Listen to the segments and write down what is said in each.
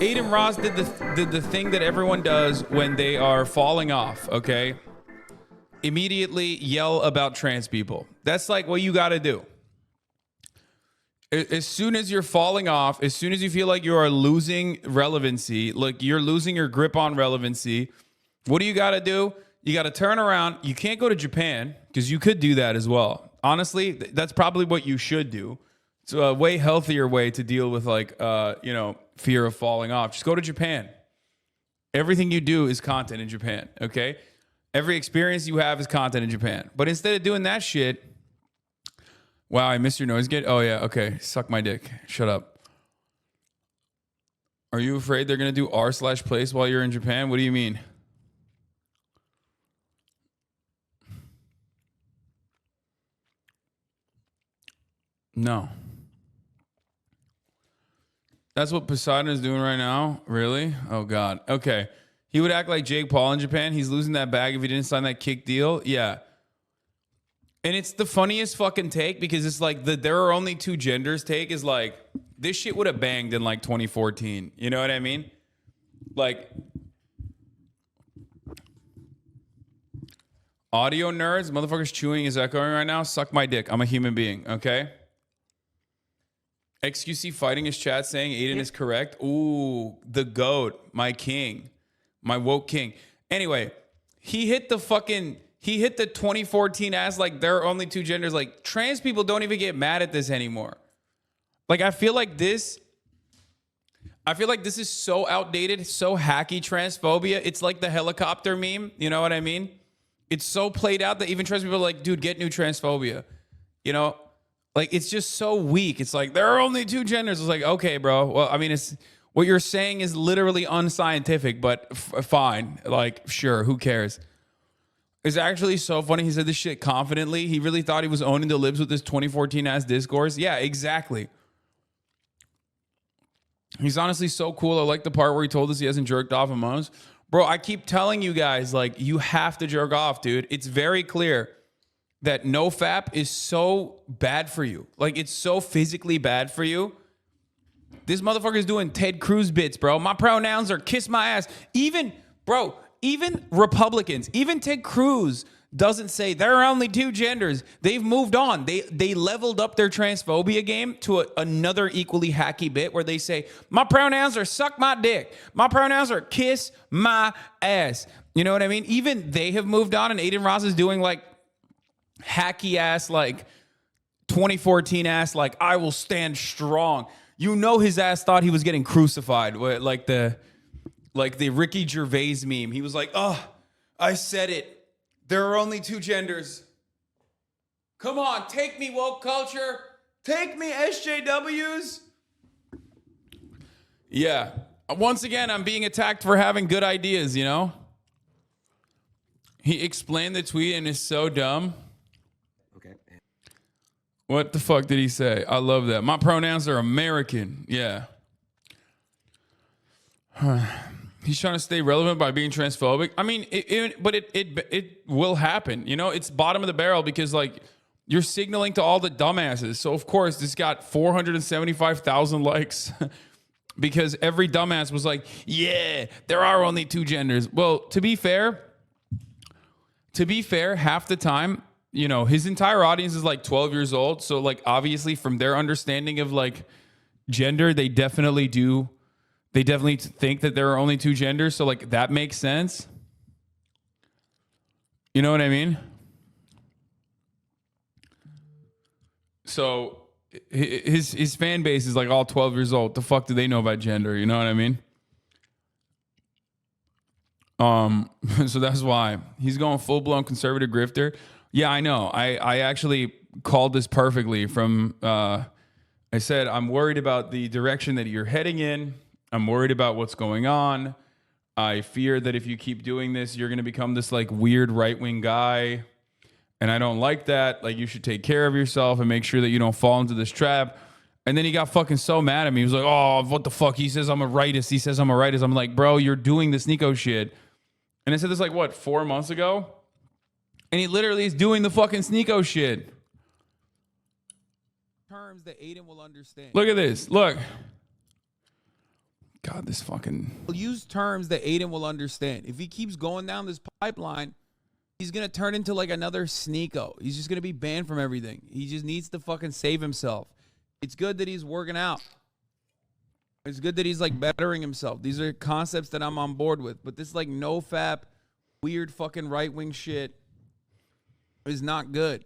Adin Ross did the thing that everyone does when they are falling off, okay? Immediately yell about trans people. That's like what you got to do. As soon as you're falling off, as soon as you feel like you are losing relevancy, like you're losing your grip on relevancy, what do you got to do? You got to turn around. You can't go to Japan because you could do that as well. Honestly, that's probably what you should do. It's a way healthier way to deal with like, fear of falling off. Just go to Japan. Everything you do is content in Japan, okay? Every experience you have is content in Japan. But instead of doing that shit, wow, I missed your noise gate. Oh, yeah, okay. Suck my dick. Shut up. Are you afraid they're going to do r/place while you're in Japan? What do you mean? No. That's what Poseidon is doing right now? Really? Oh, God. Okay. He would act like Jake Paul in Japan. He's losing that bag if he didn't sign that kick deal. Yeah. And it's the funniest fucking take because it's like there are only two genders take is like, this shit would have banged in like 2014. You know what I mean? Like, audio nerds, motherfuckers chewing is echoing right now. Suck my dick. I'm a human being, okay? XQC fighting his chat saying Adin is correct. Ooh, the GOAT, my king, my woke king. Anyway, he hit the 2014 ass like there are only two genders. Like trans people don't even get mad at this anymore. Like I feel like this is so outdated, so hacky transphobia. It's like the helicopter meme. You know what I mean? It's so played out that even trans people are like, dude, get new transphobia. You know? Like, it's just so weak. It's like, there are only two genders. It's like, okay, bro. Well, I mean, it's what you're saying is literally unscientific, but fine. Like, sure, who cares? It's actually so funny. He said this shit confidently. He really thought he was owning the libs with this 2014-ass discourse. Yeah, exactly. He's honestly so cool. I like the part where he told us he hasn't jerked off in months. Bro, I keep telling you guys, like, you have to jerk off, dude. It's very clear that NoFap is so bad for you. Like, it's so physically bad for you. This motherfucker's doing Ted Cruz bits, bro. My pronouns are kiss my ass. Even Republicans, even Ted Cruz doesn't say there are only two genders. They've moved on. They leveled up their transphobia game to another equally hacky bit where they say, my pronouns are suck my dick. My pronouns are kiss my ass. You know what I mean? Even they have moved on, and Adin Ross is doing like hacky ass, like 2014 ass, like I will stand strong. You know his ass thought he was getting crucified, like the Ricky Gervais meme. He was like, oh, I said it. There are only two genders. Come on, take me, woke culture. Take me, SJWs. Yeah. Once again, I'm being attacked for having good ideas, you know? He explained the tweet and is so dumb. What the fuck did he say? I love that. My pronouns are American. Yeah. He's trying to stay relevant by being transphobic. I mean, it will happen. You know, it's bottom of the barrel because like you're signaling to all the dumbasses. So of course this got 475,000 likes because every dumbass was like, yeah, there are only two genders. Well, to be fair, half the time, you know, his entire audience is like 12 years old. So like, obviously from their understanding of like gender, they definitely think that there are only two genders. So like that makes sense. You know what I mean? So his fan base is like all 12 years old. The fuck do they know about gender? You know what I mean? So that's why he's going full-blown conservative grifter. Yeah, I know. I actually called this perfectly from, I said, I'm worried about the direction that you're heading in. I'm worried about what's going on. I fear that if you keep doing this, you're going to become this like weird right-wing guy. And I don't like that. Like, you should take care of yourself and make sure that you don't fall into this trap. And then he got fucking so mad at me. He was like, oh, what the fuck? He says I'm a rightist. I'm like, bro, you're doing this Nico shit. And I said this like, what, 4 months ago? And he literally is doing the fucking Sneeko shit. Terms that Adin will understand. Look at this. Look. God, this fucking... Use terms that Adin will understand. If he keeps going down this pipeline, he's going to turn into like another Sneeko. He's just going to be banned from everything. He just needs to fucking save himself. It's good that he's working out. It's good that he's like bettering himself. These are concepts that I'm on board with. But this like no-fap, weird fucking right-wing shit is not good.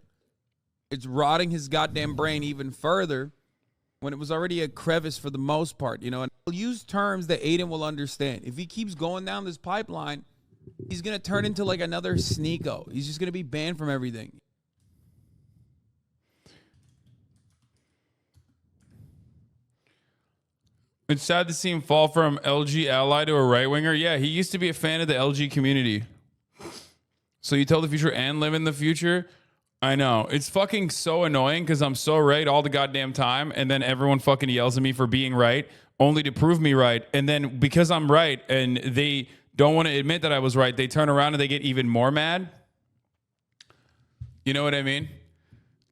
It's rotting his goddamn brain even further when it was already a crevice for the most part, you know. And I'll use terms that Adin will understand. If he keeps going down this pipeline, he's going to turn into like another Sneeko. He's just going to be banned from everything. It's sad to see him fall from LG ally to a right-winger. Yeah, he used to be a fan of the LG community. So you tell the future and live in the future? I know. It's fucking so annoying because I'm so right all the goddamn time, and then everyone fucking yells at me for being right, only to prove me right. And then because I'm right and they don't want to admit that I was right, they turn around and they get even more mad. You know what I mean?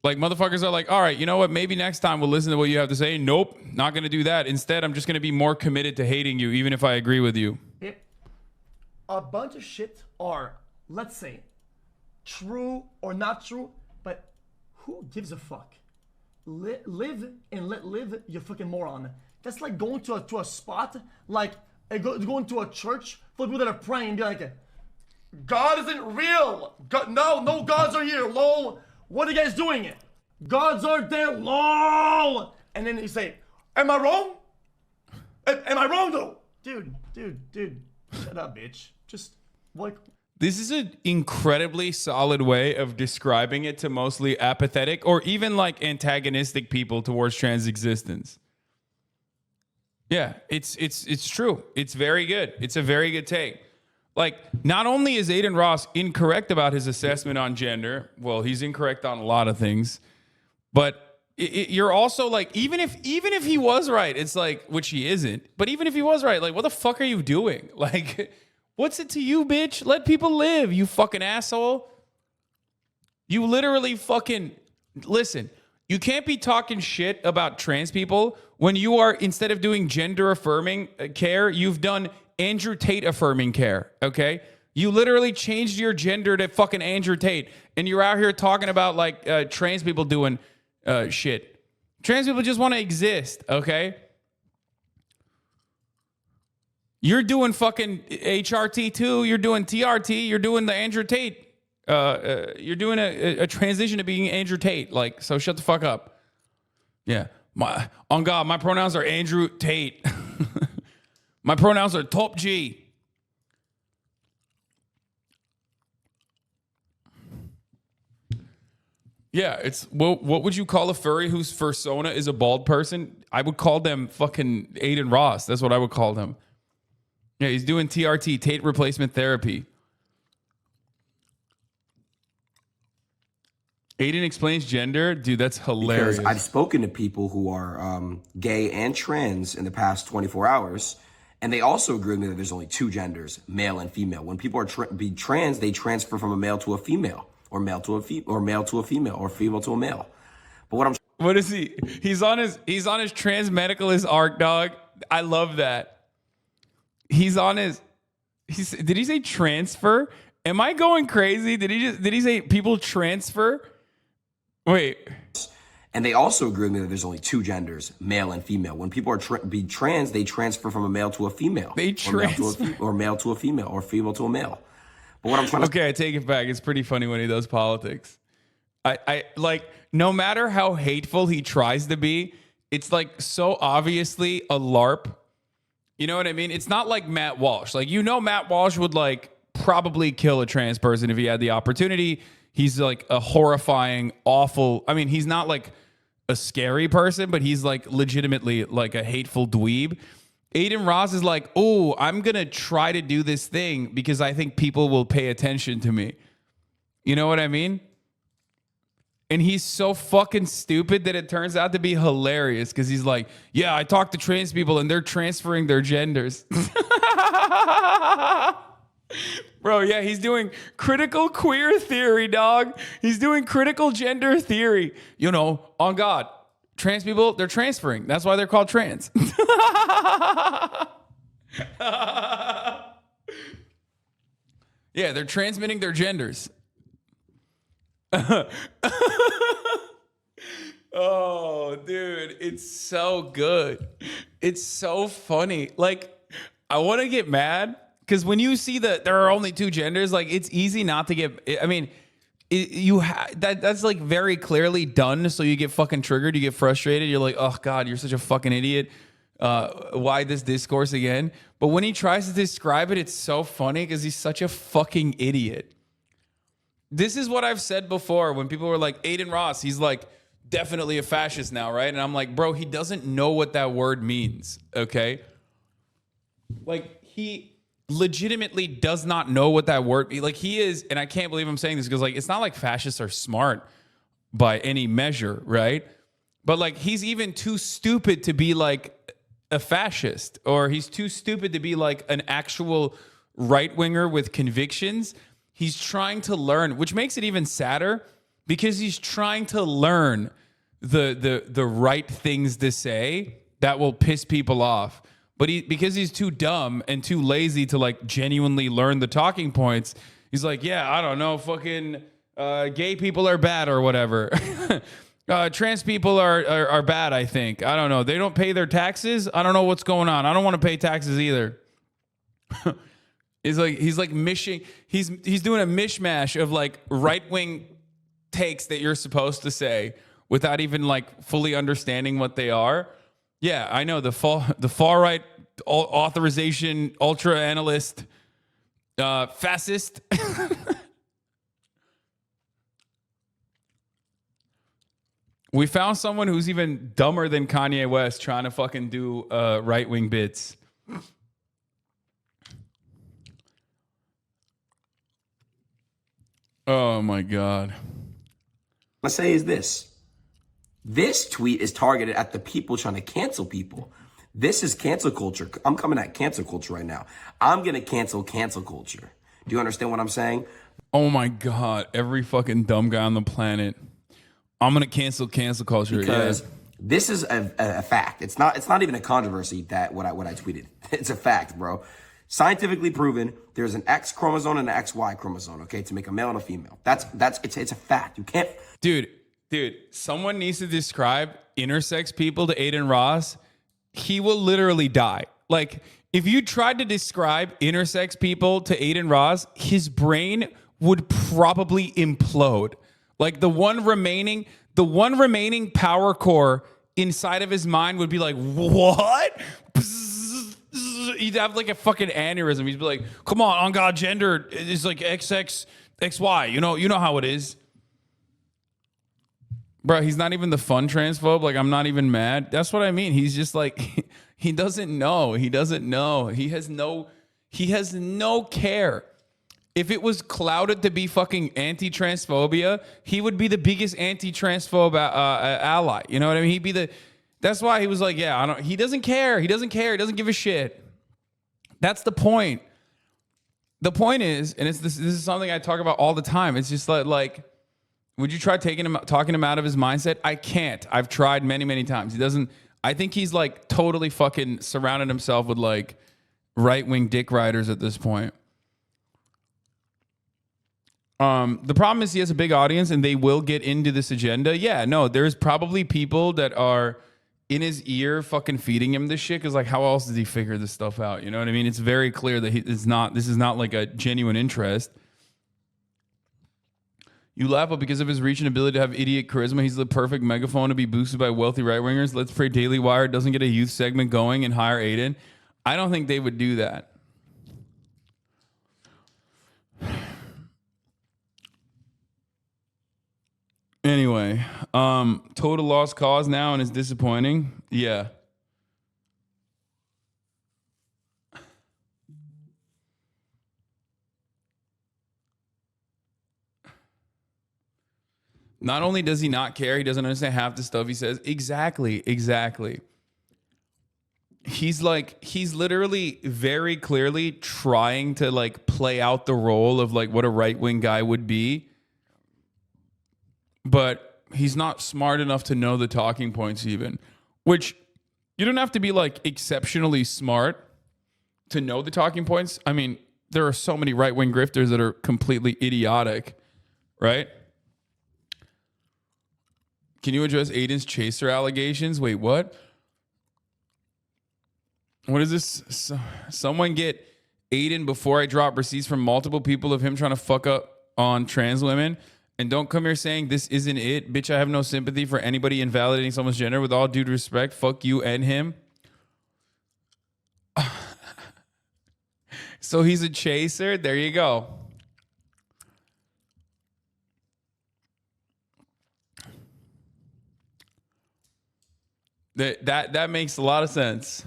Like, motherfuckers are like, all right, you know what? Maybe next time we'll listen to what you have to say. Nope, not going to do that. Instead, I'm just going to be more committed to hating you, even if I agree with you. A bunch of shit are, let's say, true or not true, but who gives a fuck? Live and let live, you fucking moron. That's like going to a spot, like going to a church for people that are praying and be like, God isn't real. God, no gods are here, lol. What are you guys doing? Gods aren't there, lol. And then you say, am I wrong? Am I wrong though? Dude, shut up, bitch. Just like... This is an incredibly solid way of describing it to mostly apathetic or even like antagonistic people towards trans existence. Yeah, it's true. It's very good. It's a very good take. Like, not only is Adin Ross incorrect about his assessment on gender, well, he's incorrect on a lot of things, but you're also like, even if he was right, it's like, which he isn't, but even if he was right, like, what the fuck are you doing? Like, what's it to you, bitch? Let people live, you fucking asshole. You literally fucking, listen, you can't be talking shit about trans people when you are, instead of doing gender affirming care, you've done Andrew Tate affirming care, okay? You literally changed your gender to fucking Andrew Tate, and you're out here talking about like trans people doing shit. Trans people just want to exist, okay? You're doing fucking HRT too. You're doing TRT. You're doing the Andrew Tate. You're doing a transition to being Andrew Tate. Like, so shut the fuck up. Yeah. On God, my pronouns are Andrew Tate. My pronouns are top G. Yeah, it's what would you call a furry whose persona is a bald person? I would call them fucking Adin Ross. That's what I would call them. Yeah, he's doing TRT, Tate replacement therapy. Adin explains gender. Dude, that's hilarious. Because I've spoken to people who are gay and trans in the past 24 hours, and they also agree with me that there's only two genders, male and female. When people are trans, they transfer from a male to a female, or male to a female, or female to a male. But what is he? He's on his trans medicalist arc, dog. I love that. He's on his. Did he say transfer? Am I going crazy? Did he say people transfer? Wait. And they also agree with me that there's only two genders, male and female. When people are trans, they transfer from a male to a female. Or male to a female, or female to a male. But what I'm trying to... Okay, I take it back. It's pretty funny when he does politics. I like, no matter how hateful he tries to be, it's like so obviously a LARP. You know what I mean? It's not like Matt Walsh. Like, you know, Matt Walsh would like probably kill a trans person if he had the opportunity. He's like a horrifying, awful... I mean, he's not like a scary person, but he's like legitimately like a hateful dweeb. Adin Ross is like, oh, I'm going to try to do this thing because I think people will pay attention to me. You know what I mean? And he's so fucking stupid that it turns out to be hilarious because he's like, yeah, I talk to trans people and they're transferring their genders. Bro, yeah, he's doing critical queer theory, dog. He's doing critical gender theory. You know, on God, trans people, they're transferring. That's why they're called trans. Yeah, they're transmitting their genders. Oh, dude, it's so good. It's so funny. Like, I want to get mad because when you see that there are only two genders, like, it's easy not to get. I mean, that's like very clearly done. So you get fucking triggered, you get frustrated. You're like, oh God, you're such a fucking idiot. Why this discourse again? But when he tries to describe it, it's so funny because he's such a fucking idiot. This is what I've said before when people were like, Adin Ross, he's like definitely a fascist now, right? And I'm like, bro, he doesn't know what that word means, okay? Like, he legitimately does not know what that word means. Like, he is, and I can't believe I'm saying this because, like, it's not like fascists are smart by any measure, right? But, like, he's even too stupid to be, like, a fascist, or he's too stupid to be, like, an actual right-winger with convictions. He's trying to learn, which makes it even sadder because he's trying to learn the right things to say that will piss people off. But because he's too dumb and too lazy to like genuinely learn the talking points, he's like, yeah, I don't know, fucking gay people are bad or whatever. Trans people are bad, I think. I don't know. They don't pay their taxes. I don't know what's going on. I don't want to pay taxes either. He's doing a mishmash of like right-wing takes that you're supposed to say without even like fully understanding what they are. Yeah, I know the far right authorization ultra analyst fascist. We found someone who's even dumber than Kanye West trying to fucking do right-wing bits. Oh my God. Let's say is this. This tweet is targeted at the people trying to cancel people. This is cancel culture. I'm coming at cancel culture right now. I'm going to cancel culture. Do you understand what I'm saying? Oh my God. Every fucking dumb guy on the planet. I'm going to cancel culture. Because this is a fact. It's not even a controversy that what I tweeted. It's a fact, bro. Scientifically proven, there's an X chromosome and an XY chromosome, okay, to make a male and a female. It's a fact. You can't. Dude, someone needs to describe intersex people to Adin Ross. He will literally die. Like, if you tried to describe intersex people to Adin Ross, his brain would probably implode. Like, the one remaining power core inside of his mind would be like, what? He'd have like a fucking aneurysm. He'd be like, come on God, gender is like XX, XY. You know how it is. Bro, he's not even the fun transphobe. Like, I'm not even mad. That's what I mean. He's just like, he doesn't know. He doesn't know. He has no care. If it was clouded to be fucking anti-transphobia, he would be the biggest anti-transphobe ally. You know what I mean? That's why he was like, yeah, he doesn't care. He doesn't give a shit. That's the point. The point is, and this is something I talk about all the time. It's just like, would you try talking him out of his mindset? I can't. I've tried many, many times. He doesn't. I think he's like totally fucking surrounded himself with like right-wing dick riders at this point. The problem is he has a big audience and they will get into this agenda. Yeah, no, there's probably people that are in his ear fucking feeding him this shit because like how else does he figure this stuff out? You know what I mean? It's very clear that this is not like a genuine interest. You laugh, but because of his reach and ability to have idiot charisma, he's the perfect megaphone to be boosted by wealthy right-wingers. Let's pray Daily Wire doesn't get a youth segment going and hire Adin. I don't think they would do that. Anyway, total lost cause now and it's disappointing. Yeah. Not only does he not care, he doesn't understand half the stuff he says. Exactly. He's literally very clearly trying to like play out the role of like what a right-wing guy would be. But he's not smart enough to know the talking points even, which you don't have to be like exceptionally smart to know the talking points. I mean, there are so many right-wing grifters that are completely idiotic, right? Can you address Adin's chaser allegations? Wait, what? What is this? Someone get Adin before I drop receipts from multiple people of him trying to fuck up on trans women. And don't come here saying this isn't it. Bitch, I have no sympathy for anybody invalidating someone's gender. With all due respect, fuck you and him. So he's a chaser? There you go. That makes a lot of sense.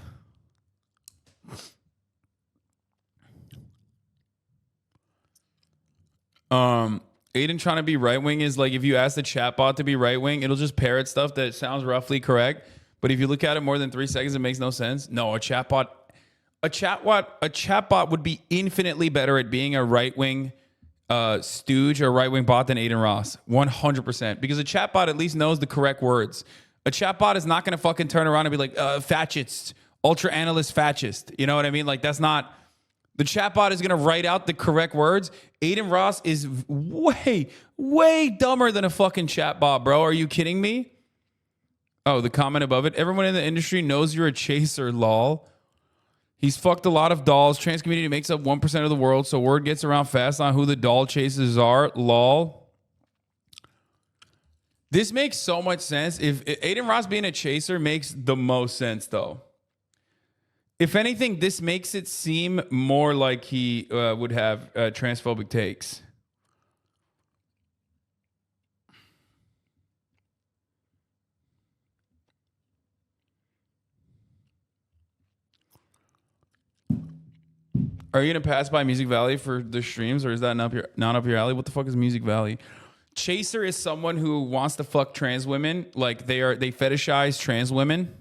Adin trying to be right wing is like if you ask the chatbot to be right wing, it'll just parrot stuff that sounds roughly correct. But if you look at it more than 3 seconds, it makes no sense. No, a chatbot would be infinitely better at being a right wing stooge or right wing bot than Adin Ross, 100%. Because a chatbot at least knows the correct words. A chatbot is not going to fucking turn around and be like, fascist, ultra analyst fascist. You know what I mean? Like, that's not... The chatbot is going to write out the correct words. Adin Ross is way, way dumber than a fucking chatbot, bro. Are you kidding me? Oh, the comment above it. Everyone in the industry knows you're a chaser, lol. He's fucked a lot of dolls. Trans community makes up 1% of the world, so word gets around fast on who the doll chasers are, lol. This makes so much sense. If Adin Ross being a chaser makes the most sense, though. If anything, this makes it seem more like he would have transphobic takes. Are you gonna pass by Music Valley for the streams, or is that not up your alley? What the fuck is Music Valley? Chaser is someone who wants to fuck trans women. Like they fetishize trans women.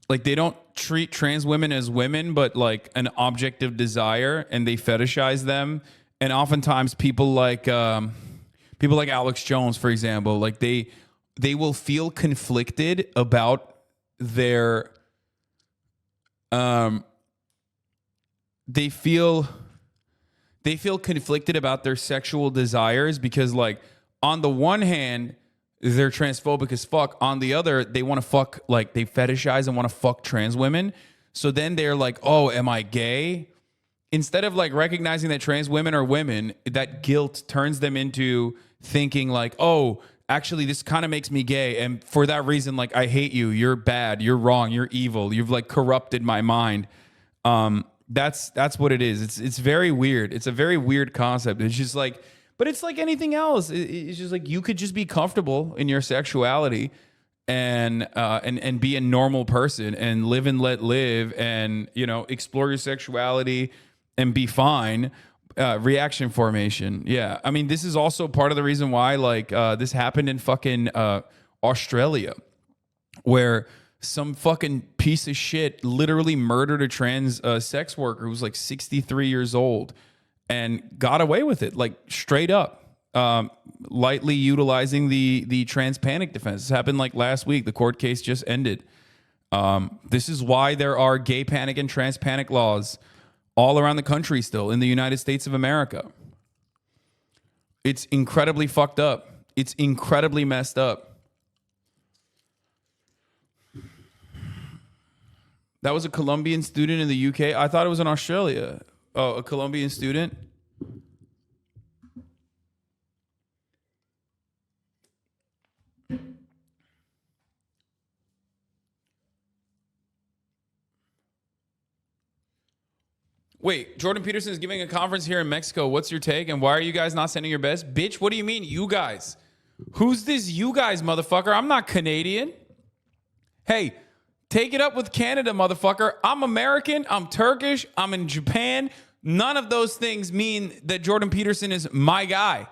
Like they don't treat trans women as women, but like an object of desire, and they fetishize them. And oftentimes people like Alex Jones, for example, like they will feel conflicted about their they feel conflicted about their sexual desires because, like, on the one hand, they're transphobic as fuck. On the other, they want to fuck, like, they fetishize and want to fuck trans women. So then they're like, oh, am I gay? Instead of, like, recognizing that trans women are women, that guilt turns them into thinking, like, oh, actually, this kind of makes me gay. And for that reason, like, I hate you. You're bad. You're wrong. You're evil. You've, like, corrupted my mind. That's what it is. It's very weird. It's a very weird concept. It's just like, but it's like anything else. It's just like you could just be comfortable in your sexuality and be a normal person and live and let live and, you know, explore your sexuality and be fine. Reaction formation. Yeah. I mean, this is also part of the reason why, like, this happened in fucking Australia, where some fucking piece of shit literally murdered a trans sex worker who was like 63 years old and got away with it, like straight up, lightly utilizing the trans panic defense. This happened like last week. The court case just ended. This is why there are gay panic and trans panic laws all around the country still in the United States of America. It's incredibly fucked up. It's incredibly messed up. That was a Colombian student in the UK. I thought it was in Australia. Oh, a Colombian student? Wait, Jordan Peterson is giving a conference here in Mexico. What's your take? And why are you guys not sending your best? Bitch, what do you mean, you guys? Who's this you guys, motherfucker? I'm not Canadian. Hey, take it up with Canada, motherfucker. I'm American. I'm Turkish. I'm in Japan. None of those things mean that Jordan Peterson is my guy.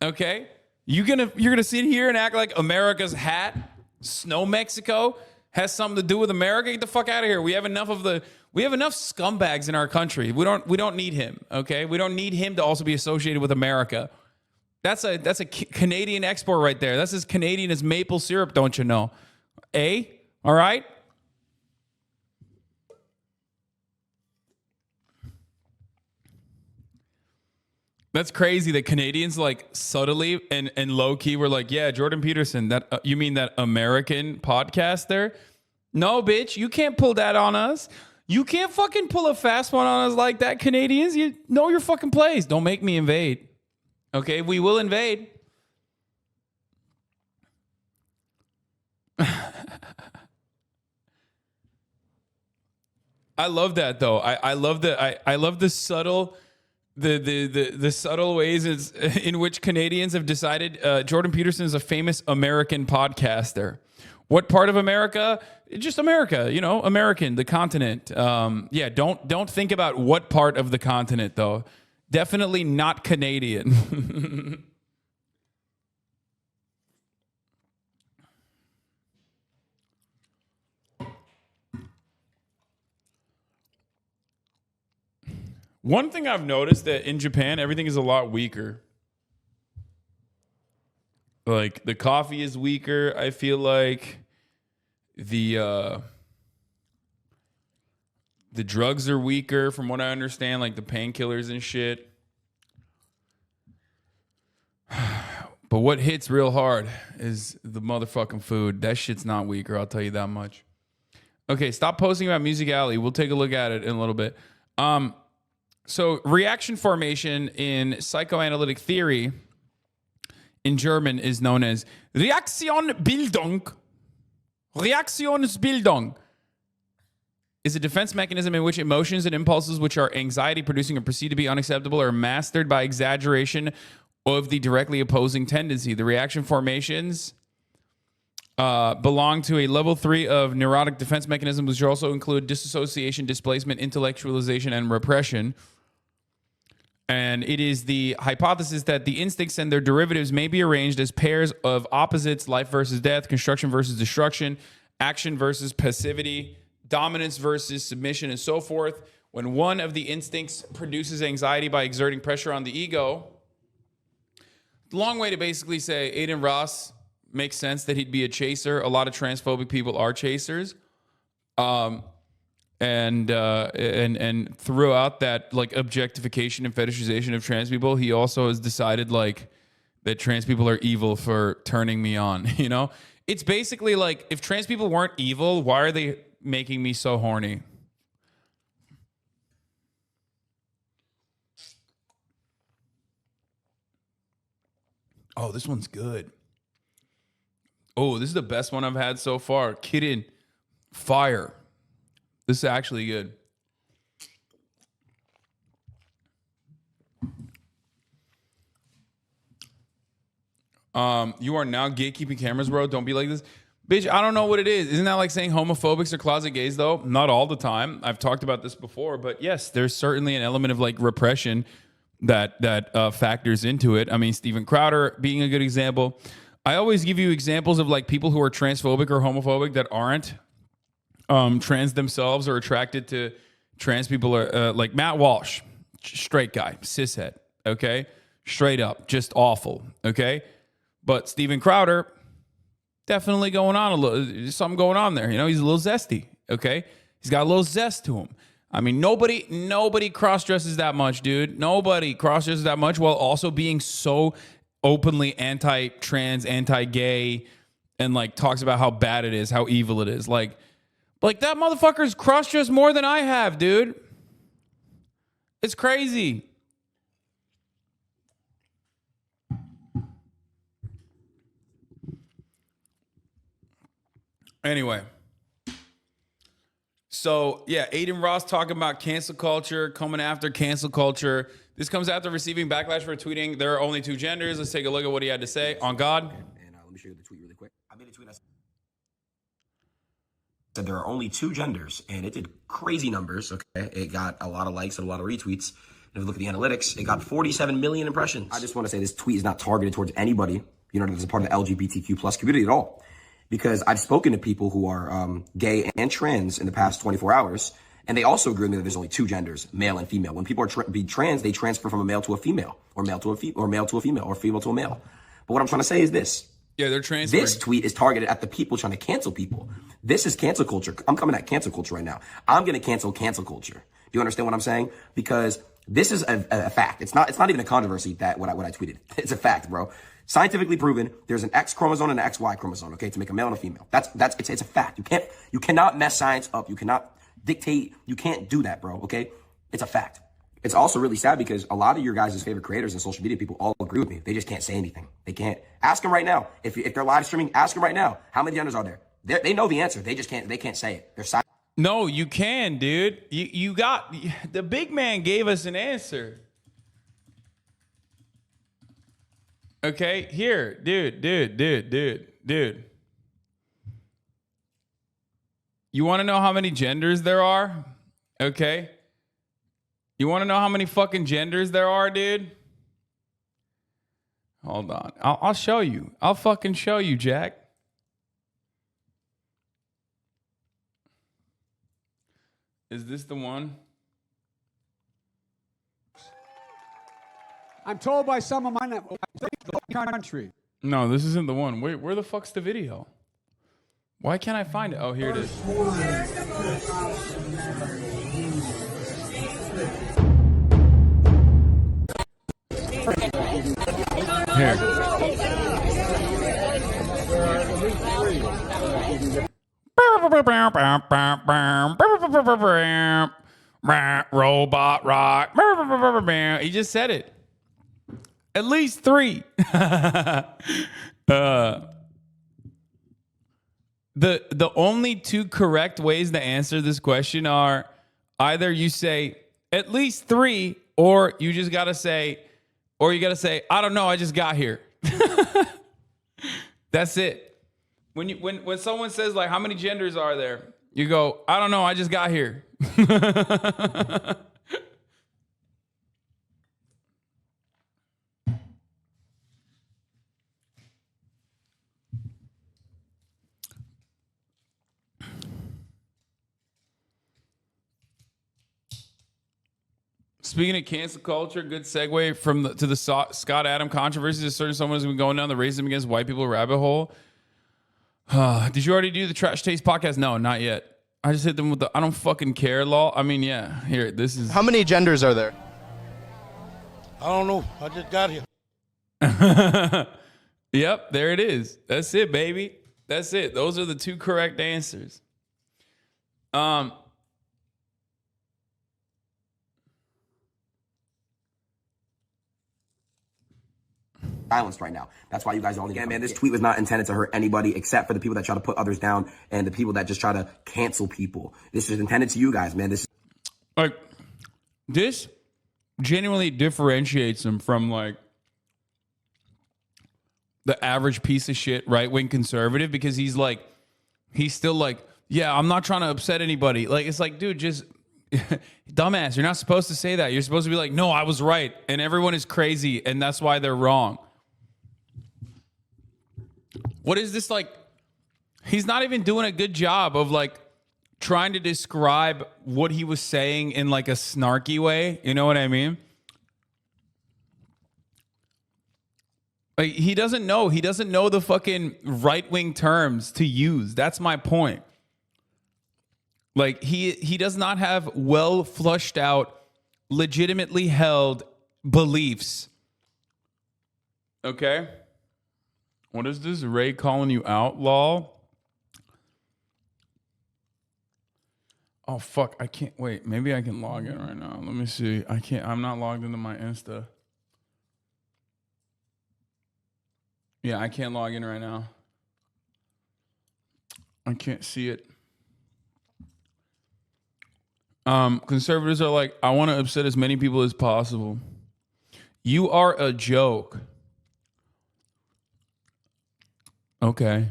Okay? You're gonna sit here and act like America's hat, Snow Mexico, has something to do with America? Get the fuck out of here. We have enough scumbags in our country. We don't need him. Okay? We don't need him to also be associated with America. That's a Canadian export right there. That's as Canadian as maple syrup, don't you know? All right? That's crazy that Canadians like subtly and low key were like, yeah, Jordan Peterson, that you mean that American podcast there? No, bitch, you can't pull that on us. You can't fucking pull a fast one on us like that, Canadians. You know your fucking place. Don't make me invade. Okay, we will invade. I love that though. I love the subtle the subtle ways in which Canadians have decided Jordan Peterson is a famous American podcaster. What part of America? Just America, you know, American, the continent. Yeah, don't think about what part of the continent though. Definitely not Canadian. One thing I've noticed that in Japan, everything is a lot weaker. Like the coffee is weaker. I feel like the drugs are weaker, from what I understand, like the painkillers and shit. But what hits real hard is the motherfucking food. That shit's not weaker, I'll tell you that much. Okay, stop posting about Music Alley. We'll take a look at it in a little bit. So reaction formation in psychoanalytic theory in German is known as Reaktionsbildung. Reaktionsbildung is a defense mechanism in which emotions and impulses which are anxiety producing or perceived to be unacceptable are mastered by exaggeration of the directly opposing tendency. The reaction formations belong to a level 3 of neurotic defense mechanisms, which also include disassociation, displacement, intellectualization, and repression. And it is the hypothesis that the instincts and their derivatives may be arranged as pairs of opposites: life versus death, construction versus destruction, action versus passivity, dominance versus submission, and so forth. When one of the instincts produces anxiety by exerting pressure on the ego, the long way to basically say Adin Ross makes sense that he'd be a chaser. A lot of transphobic people are chasers. And throughout that like objectification and fetishization of trans people, he also has decided like that trans people are evil for turning me on. You know, it's basically like, if trans people weren't evil, why are they making me so horny? Oh, this one's good. Oh, this is the best one I've had so far. Kidding. Fire. This is actually good. You are now gatekeeping cameras, bro. Don't be like this. Bitch, I don't know what it is. Isn't that like saying homophobics are closet gays, though? Not all the time. I've talked about this before, but yes, there's certainly an element of like repression that factors into it. I mean, Steven Crowder being a good example. I always give you examples of like people who are transphobic or homophobic that aren't trans themselves or attracted to trans people, are like Matt Walsh, straight guy, cishet, okay? Straight up, just awful, okay? But Steven Crowder, definitely going on a little, something going on there. You know, he's a little zesty, okay? He's got a little zest to him. I mean, nobody cross-dresses that much, dude. Nobody cross-dresses that much while also being so openly anti-trans, anti-gay, and like talks about how bad it is, how evil it is. Like that motherfucker's cross-dressed more than I have, dude. It's crazy. Anyway. So, yeah, Adin Ross talking about cancel culture, coming after cancel culture. This comes after receiving backlash for tweeting there are only two genders. Let's take a look at what he had to say. On God. And let me show you the tweet really quick. I made a tweet. I said there are only two genders, and it did crazy numbers, okay? It got a lot of likes and a lot of retweets. And if you look at the analytics, it got 47 million impressions. I just want to say this tweet is not targeted towards anybody, you know, that's a part of the LGBTQ plus community at all. Because I've spoken to people who are gay and trans in the past 24 hours, and they also agree with me that there's only two genders, male and female. When people are be trans, they transfer from a male to a female, or male to a or male to a female, or female to a male. But what I'm trying to say is this. Yeah, they're transferring. This tweet is targeted at the people trying to cancel people. This is cancel culture. I'm coming at cancel culture right now. I'm going to cancel culture. Do you understand what I'm saying? Because This is a fact. It's not even a controversy that what I tweeted. It's a fact, bro. Scientifically proven. There's an X chromosome and an XY chromosome. Okay, to make a male and a female. It's a fact. You cannot mess science up. You cannot dictate. You can't do that, bro. Okay, it's a fact. It's also really sad because a lot of your guys' favorite creators and social media people all agree with me. They just can't say anything. They can't. Ask them right now. If they're live streaming, ask them right now. How many genders are there? They know the answer. They just can't. They can't say it. They're silent. No, you can, dude. You got the big man gave us an answer. Okay, here, dude. You want to know how many genders there are? Okay. You want to know how many fucking genders there are, dude? Hold on. I'll show you. I'll fucking show you, Jack. Is this the one? I'm told by some of my country. No, this isn't the one. Wait, where the fuck's the video? Why can't I find it? Oh, here it is. Robot rock. He just said it. At least 3. The only 2 correct ways to answer this question are either you say at least 3, or you just gotta say, I don't know, I just got here. That's it. When someone says like how many genders are there, you go, I don't know, I just got here. Speaking of cancel culture, good segue to the Scott Adam controversy. There's certain someone who's been going down the racism against white people rabbit hole. Did you already do the Trash Taste podcast? No, not yet. I just hit them with the I don't fucking care law. I mean, yeah. Here, this is. How many genders are there? I don't know. I just got here. Yep, there it is. That's it, baby. That's it. Those are the 2 correct answers. Silenced right now. That's why you guys all need. Yeah, man, this tweet was not intended to hurt anybody except for the people that try to put others down and the people that just try to cancel people. This is intended to you guys, man. This genuinely differentiates him from like the average piece of shit right-wing conservative, because he's still like, yeah, I'm not trying to upset anybody. Like, it's like, dude, just dumbass. You're not supposed to say that. You're supposed to be like, no, I was right. And everyone is crazy. And that's why they're wrong. What is this like? He's not even doing a good job of like trying to describe what he was saying in like a snarky way. You know what I mean? Like, he doesn't know. He doesn't know the fucking right-wing terms to use. That's my point. Like, he does not have well flushed out, legitimately held beliefs. Okay? What is this? Ray calling you outlaw? Oh, fuck. I can't. Wait, maybe I can log in right now. Let me see. I can't. I'm not logged into my Insta. Yeah, I can't log in right now. I can't see it. Conservatives are like, I want to upset as many people as possible. You are a joke. Okay.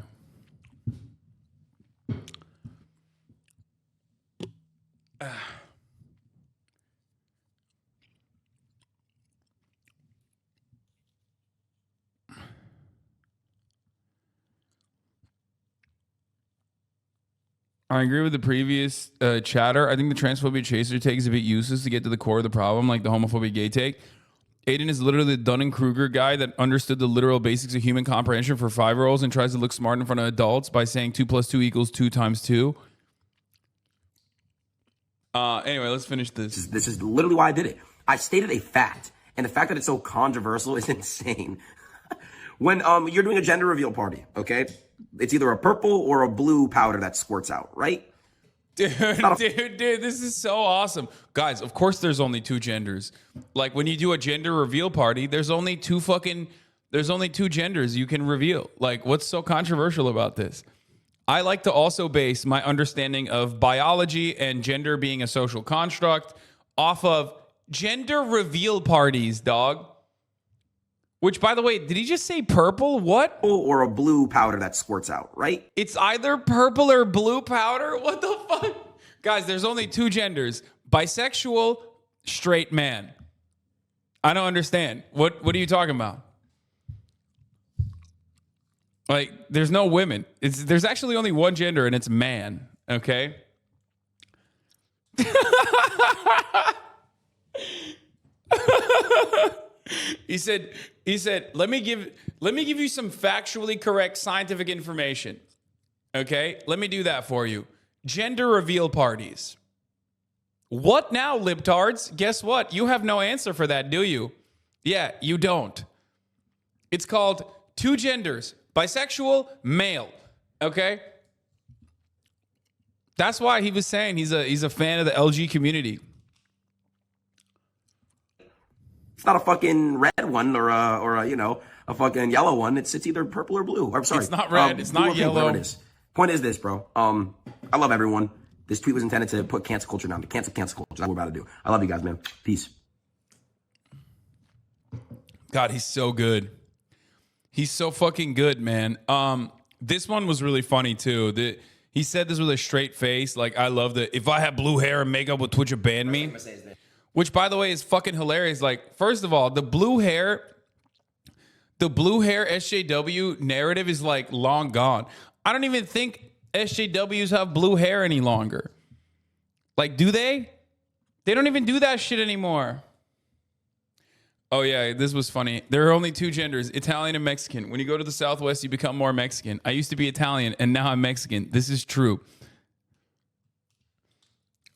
I agree with the previous chatter. I think the transphobia chaser take is a bit useless to get to the core of the problem, like the homophobia gay take. Aiden is literally the Dunning-Kruger guy that understood the literal basics of human comprehension for 5-year-olds and tries to look smart in front of adults by saying 2 + 2 = 2 × 2. Anyway, let's finish this. This is literally why I did it. I stated a fact, and the fact that it's so controversial is insane. When you're doing a gender reveal party, okay, it's either a purple or a blue powder that squirts out, right? Dude, this is so awesome. Guys, of course there's only two genders. Like when you do a gender reveal party, there's only two genders you can reveal. Like what's so controversial about this? I like to also base my understanding of biology and gender being a social construct off of gender reveal parties, dog. Which, by the way, did he just say purple? What? Or a blue powder that squirts out, right? It's either purple or blue powder? What the fuck? Guys, there's only two genders. Bisexual, straight man. I don't understand. What are you talking about? Like, there's no women. There's actually only one gender, and it's man, okay? He said, let me give you some factually correct scientific information. Okay? Let me do that for you. Gender reveal parties. What now, libtards? Guess what? You have no answer for that, do you? Yeah, you don't. It's called two genders, bisexual, male. Okay? That's why he was saying he's a fan of the LG community. It's not a fucking red one or a fucking yellow one. It's either purple or blue. I'm sorry. It's not red. It's not yellow. It is. Point is this, bro. I love everyone. This tweet was intended to put cancel culture down. To cancel culture. That's what we're about to do. I love you guys, man. Peace. God, he's so good. He's so fucking good, man. This one was really funny too. He said this with a straight face. Like, I love that. If I had blue hair and makeup, would Twitch have banned me? Which, by the way, is fucking hilarious. Like, first of all, the blue hair SJW narrative is like long gone. I don't even think SJWs have blue hair any longer. Like, do they? They don't even do that shit anymore. Oh, yeah, this was funny. There are only two genders, Italian and Mexican. When you go to the Southwest, you become more Mexican. I used to be Italian, and now I'm Mexican. This is true.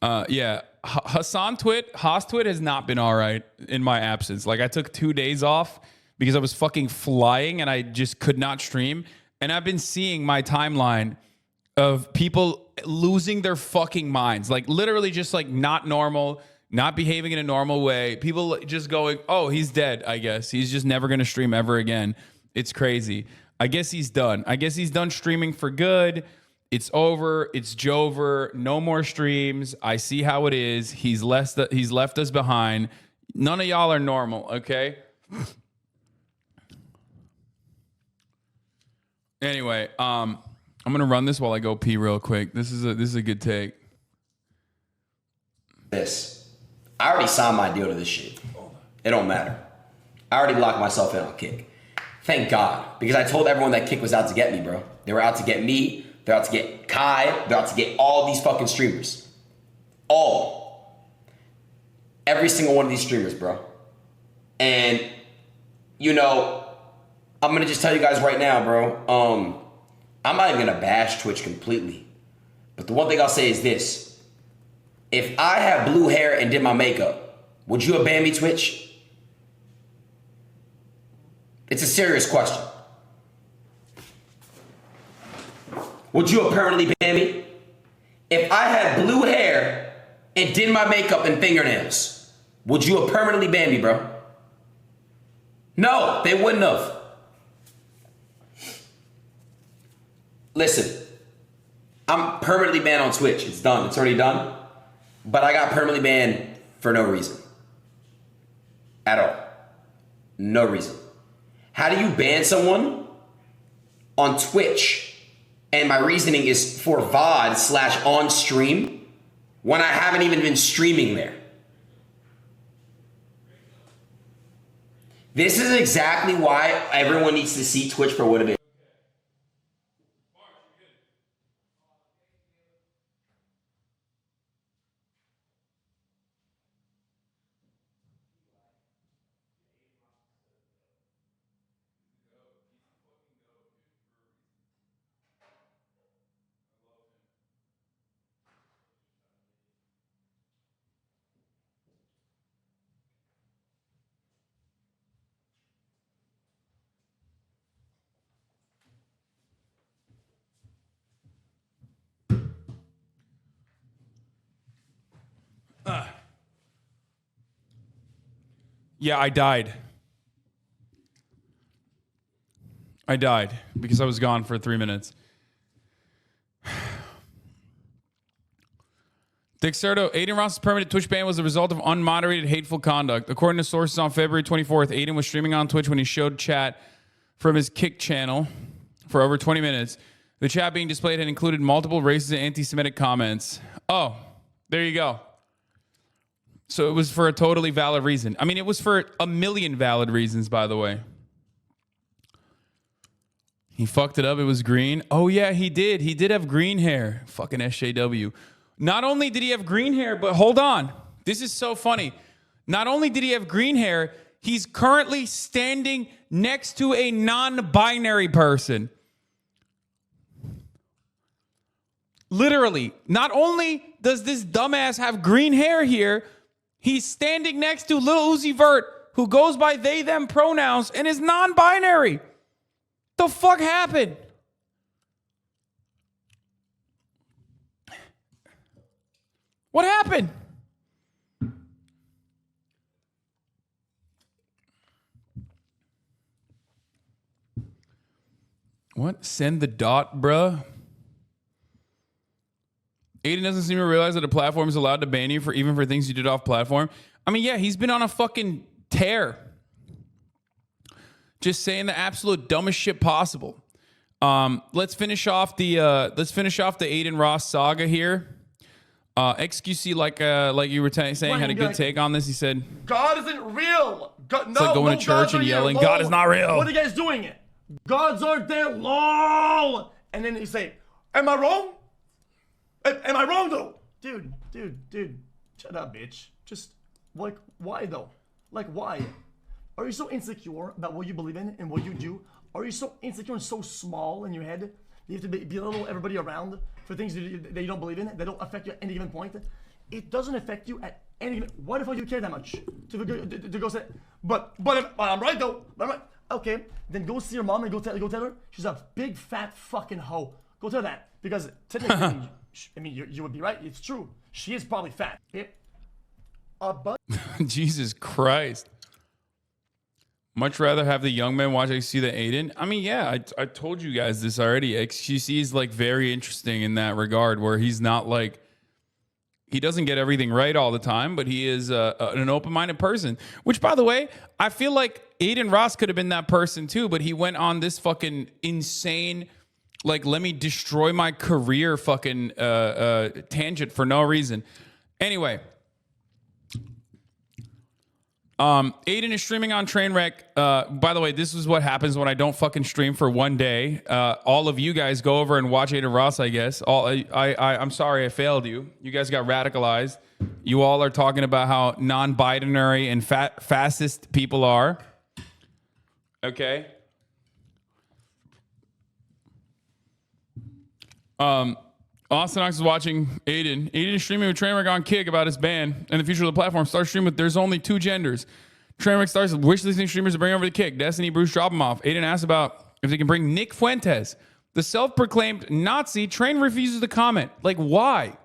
Yeah. Haas Twit has not been all right in my absence. Like, I took 2 days off because I was fucking flying and I just could not stream. And I've been seeing my timeline of people losing their fucking minds. Like, literally just like not normal, not behaving in a normal way. People just going, oh, he's dead, I guess. He's just never going to stream ever again. It's crazy. I guess he's done. I guess he's done streaming for good. It's over. It's Jover. No more streams. I see how it is. He's left us behind. None of y'all are normal, okay? Anyway, I'm gonna run this while I go pee real quick. This is a good take. I already signed my deal to this shit. It don't matter. I already locked myself in on Kick. Thank God, because I told everyone that Kick was out to get me, bro. They were out to get me. They're out to get Kai. They're out to get all these fucking streamers. Every single one of these streamers, bro. And, you know, I'm going to just tell you guys right now, bro. I'm not even going to bash Twitch completely. But the one thing I'll say is this. If I had blue hair and did my makeup, would you have banned me, Twitch? It's a serious question. Would you have permanently banned me? If I had blue hair and did my makeup and fingernails, would you have permanently banned me, bro? No, they wouldn't have. Listen, I'm permanently banned on Twitch. It's done. It's already done. But I got permanently banned for no reason. At all. No reason. How do you ban someone on Twitch? And my reasoning is for VOD / on stream when I haven't even been streaming there. This is exactly why everyone needs to see Twitch for what it is. Yeah, I died. I died because I was gone for 3 minutes. Dexerto, Adin Ross's permanent Twitch ban was the result of unmoderated hateful conduct. According to sources on February 24th, Adin was streaming on Twitch when he showed chat from his Kick channel for over 20 minutes. The chat being displayed had included multiple racist and anti-Semitic comments. Oh, there you go. So it was for a totally valid reason. I mean, it was for a million valid reasons, by the way. He fucked it up. It was green. Oh, yeah, he did. He did have green hair. Fucking SJW. Not only did he have green hair, but hold on. This is so funny. Not only did he have green hair, he's currently standing next to a non-binary person. Literally, not only does this dumbass have green hair here, he's standing next to Lil Uzi Vert, who goes by they, them pronouns and is non-binary. The fuck happened? What happened? What? Send the dot, bruh? Adin doesn't seem to realize that a platform is allowed to ban you for even for things you did off platform. I mean, yeah, he's been on a fucking tear. Just saying the absolute dumbest shit possible. Let's finish off the Adin Ross saga here. XQC, like you were saying, had a good take on this. He said, God isn't real. God, it's like going to church and yelling, God is not real. What are you guys doing? Gods aren't there. LOL. And then you say, am I wrong? Am I wrong though? Dude. Shut up, bitch. Just, like, why though? Like, why? Are you so insecure about what you believe in and what you do? Are you so insecure and so small in your head? You have to belittle everybody around for things that you don't believe in, that don't affect you at any given point. It doesn't affect you at any given. Why the fuck do you care that much to go say? But I'm right though. I'm right. Okay, then go see your mom and go tell her she's a big fat fucking hoe. Go tell her that because technically, I mean, you would be right. It's true. She is probably fat. Okay? Jesus Christ. Much rather have the young men watch XQC than Adin. I mean, yeah, I told you guys this already. XQC is like very interesting in that regard, where he's not like, he doesn't get everything right all the time, but he is an open-minded person. Which, by the way, I feel like Adin Ross could have been that person too, but he went on this fucking insane, like, let me destroy my career fucking tangent for no reason. Anyway. Adin is streaming on Trainwreck. By the way, this is what happens when I don't fucking stream for one day. All of you guys go over and watch Adin Ross, I guess. I'm sorry I failed you. You guys got radicalized. You all are talking about how non-binary and fascist people are. Okay. Austin Ox is watching Adin. Adin is streaming with Trainwreck on Kick about his ban and the future of the platform. Start streaming with there's only 2 genders. Trainwreck starts wishlisting streamers to bring over the Kick. Destiny, Bruce, drop him off. Adin asks about if they can bring Nick Fuentes. The self-proclaimed Nazi. Train refuses to comment. Like, why?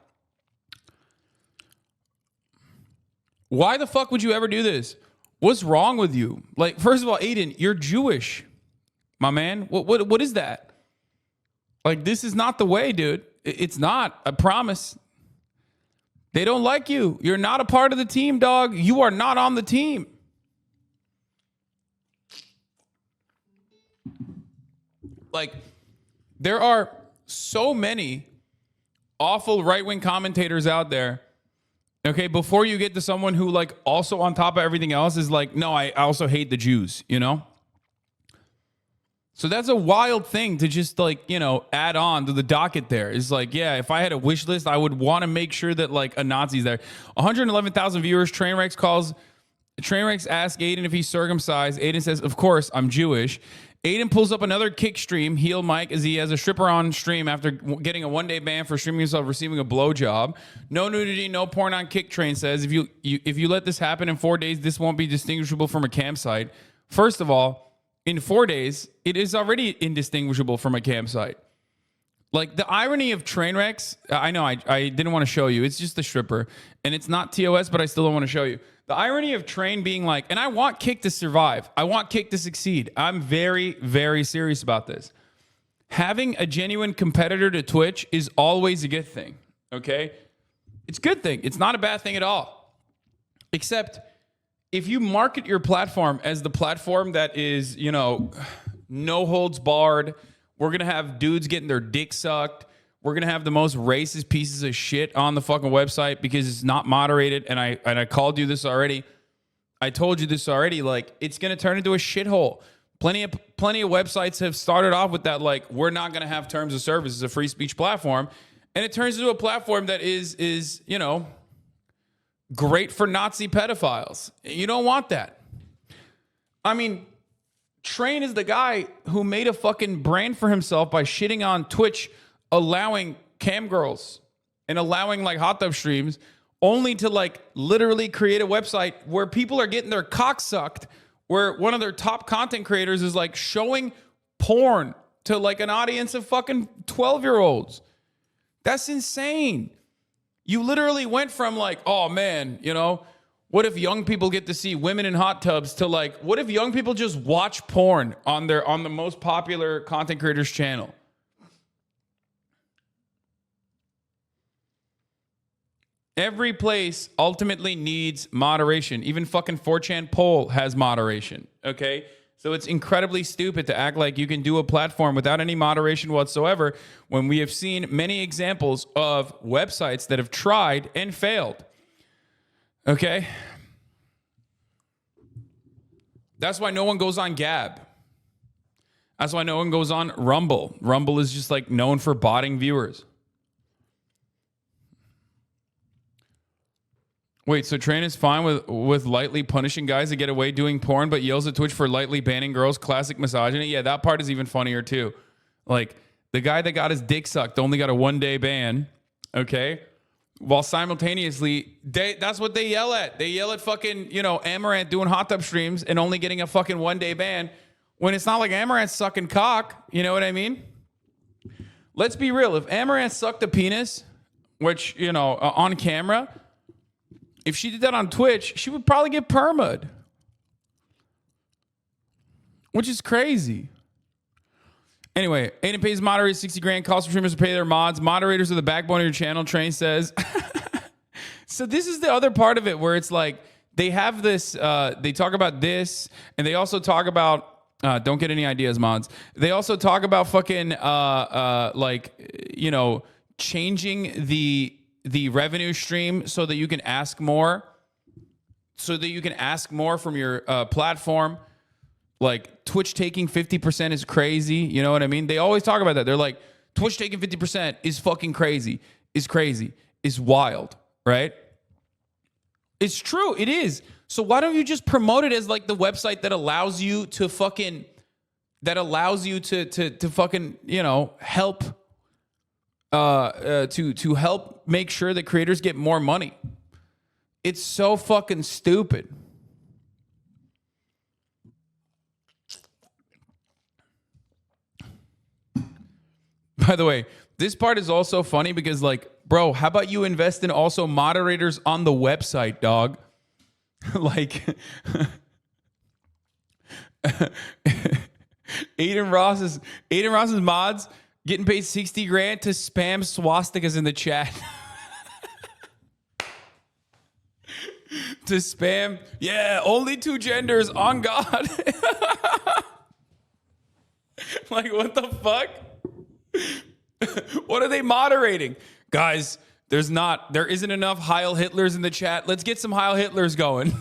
Why the fuck would you ever do this? What's wrong with you? Like, first of all, Adin, you're Jewish, my man. What is that? Like, this is not the way, dude. It's not. I promise. They don't like you. You're not a part of the team, dog. You are not on the team. Like, there are so many awful right-wing commentators out there. Okay, before you get to someone who, like, also on top of everything else is like, no, I also hate the Jews, you know? So that's a wild thing to just, like, you know, add on to the docket there. It's like, yeah, if I had a wish list, I would want to make sure that, like, a Nazi's there. 111,000 viewers. Trainwrecks ask Adin if he's circumcised. Adin says, of course, I'm Jewish. Adin pulls up another Kick stream, heel mic, as he has a stripper on stream after getting a one-day ban for streaming himself receiving a blowjob. No nudity, no porn on Kick. Train says, if you let this happen in 4 days, this won't be distinguishable from a campsite. First of all, in 4 days, it is already indistinguishable from a campsite. Like, the irony of Trainwrecks, I know I didn't want to show you. It's just the stripper. And it's not TOS, but I still don't want to show you. The irony of Train being like, and I want Kick to survive. I want Kick to succeed. I'm very, very serious about this. Having a genuine competitor to Twitch is always a good thing, okay? It's a good thing. It's not a bad thing at all. Except if you market your platform as the platform that is, you know, no holds barred, we're going to have dudes getting their dick sucked. We're going to have the most racist pieces of shit on the fucking website because it's not moderated. And I called you this already. I told you this already. Like, it's going to turn into a shithole. Plenty of websites have started off with that, like, we're not going to have terms of service. It's a free speech platform. And it turns into a platform that is, you know, great for Nazi pedophiles. You don't want that. I mean, Train is the guy who made a fucking brand for himself by shitting on Twitch, allowing cam girls and allowing like hot tub streams, only to like literally create a website where people are getting their cock sucked, where one of their top content creators is like showing porn to like an audience of fucking 12-year-olds. That's insane. You literally went from like, oh man, you know, what if young people get to see women in hot tubs to like, what if young people just watch porn on the most popular content creators channel? Every place ultimately needs moderation. Even fucking 4chan poll has moderation, okay? So it's incredibly stupid to act like you can do a platform without any moderation whatsoever when we have seen many examples of websites that have tried and failed, okay? That's why no one goes on Gab. That's why no one goes on Rumble. Rumble is just like known for botting viewers. Wait, so Train is fine with lightly punishing guys that get away doing porn, but yells at Twitch for lightly banning girls? Classic misogyny. Yeah, that part is even funnier too. Like, the guy that got his dick sucked only got a 1-day ban, okay? While simultaneously, that's what they yell at. They yell at fucking, you know, Amaranth doing hot tub streams and only getting a fucking 1-day ban when it's not like Amaranth sucking cock. You know what I mean? Let's be real. If Amaranth sucked a penis, which, you know, on camera, if she did that on Twitch, she would probably get perma'd, which is crazy. Anyway, Adin pays moderators 60 grand, costs for streamers to pay their mods. Moderators are the backbone of your channel, Train says. So this is the other part of it where it's like they have this, they talk about this, and they also talk about, don't get any ideas, mods. They also talk about fucking, like, you know, changing the revenue stream so that you can ask more, from your platform. Like, Twitch taking 50% is crazy. You know what I mean? They always talk about that. They're like, Twitch taking 50% is fucking crazy, is wild, right? It's true. It is. So why don't you just promote it as like the website that allows you to fucking, you know, help, to help make sure that creators get more money. It's so fucking stupid. By the way, this part is also funny because, like, bro, how about you invest in also moderators on the website, dog? Like, Adin Ross's mods getting paid 60 grand to spam swastikas in the chat. To spam, yeah, only 2 genders, on God. Like, what the fuck? What are they moderating? Guys, there isn't enough Heil Hitlers in the chat. Let's get some Heil Hitlers going.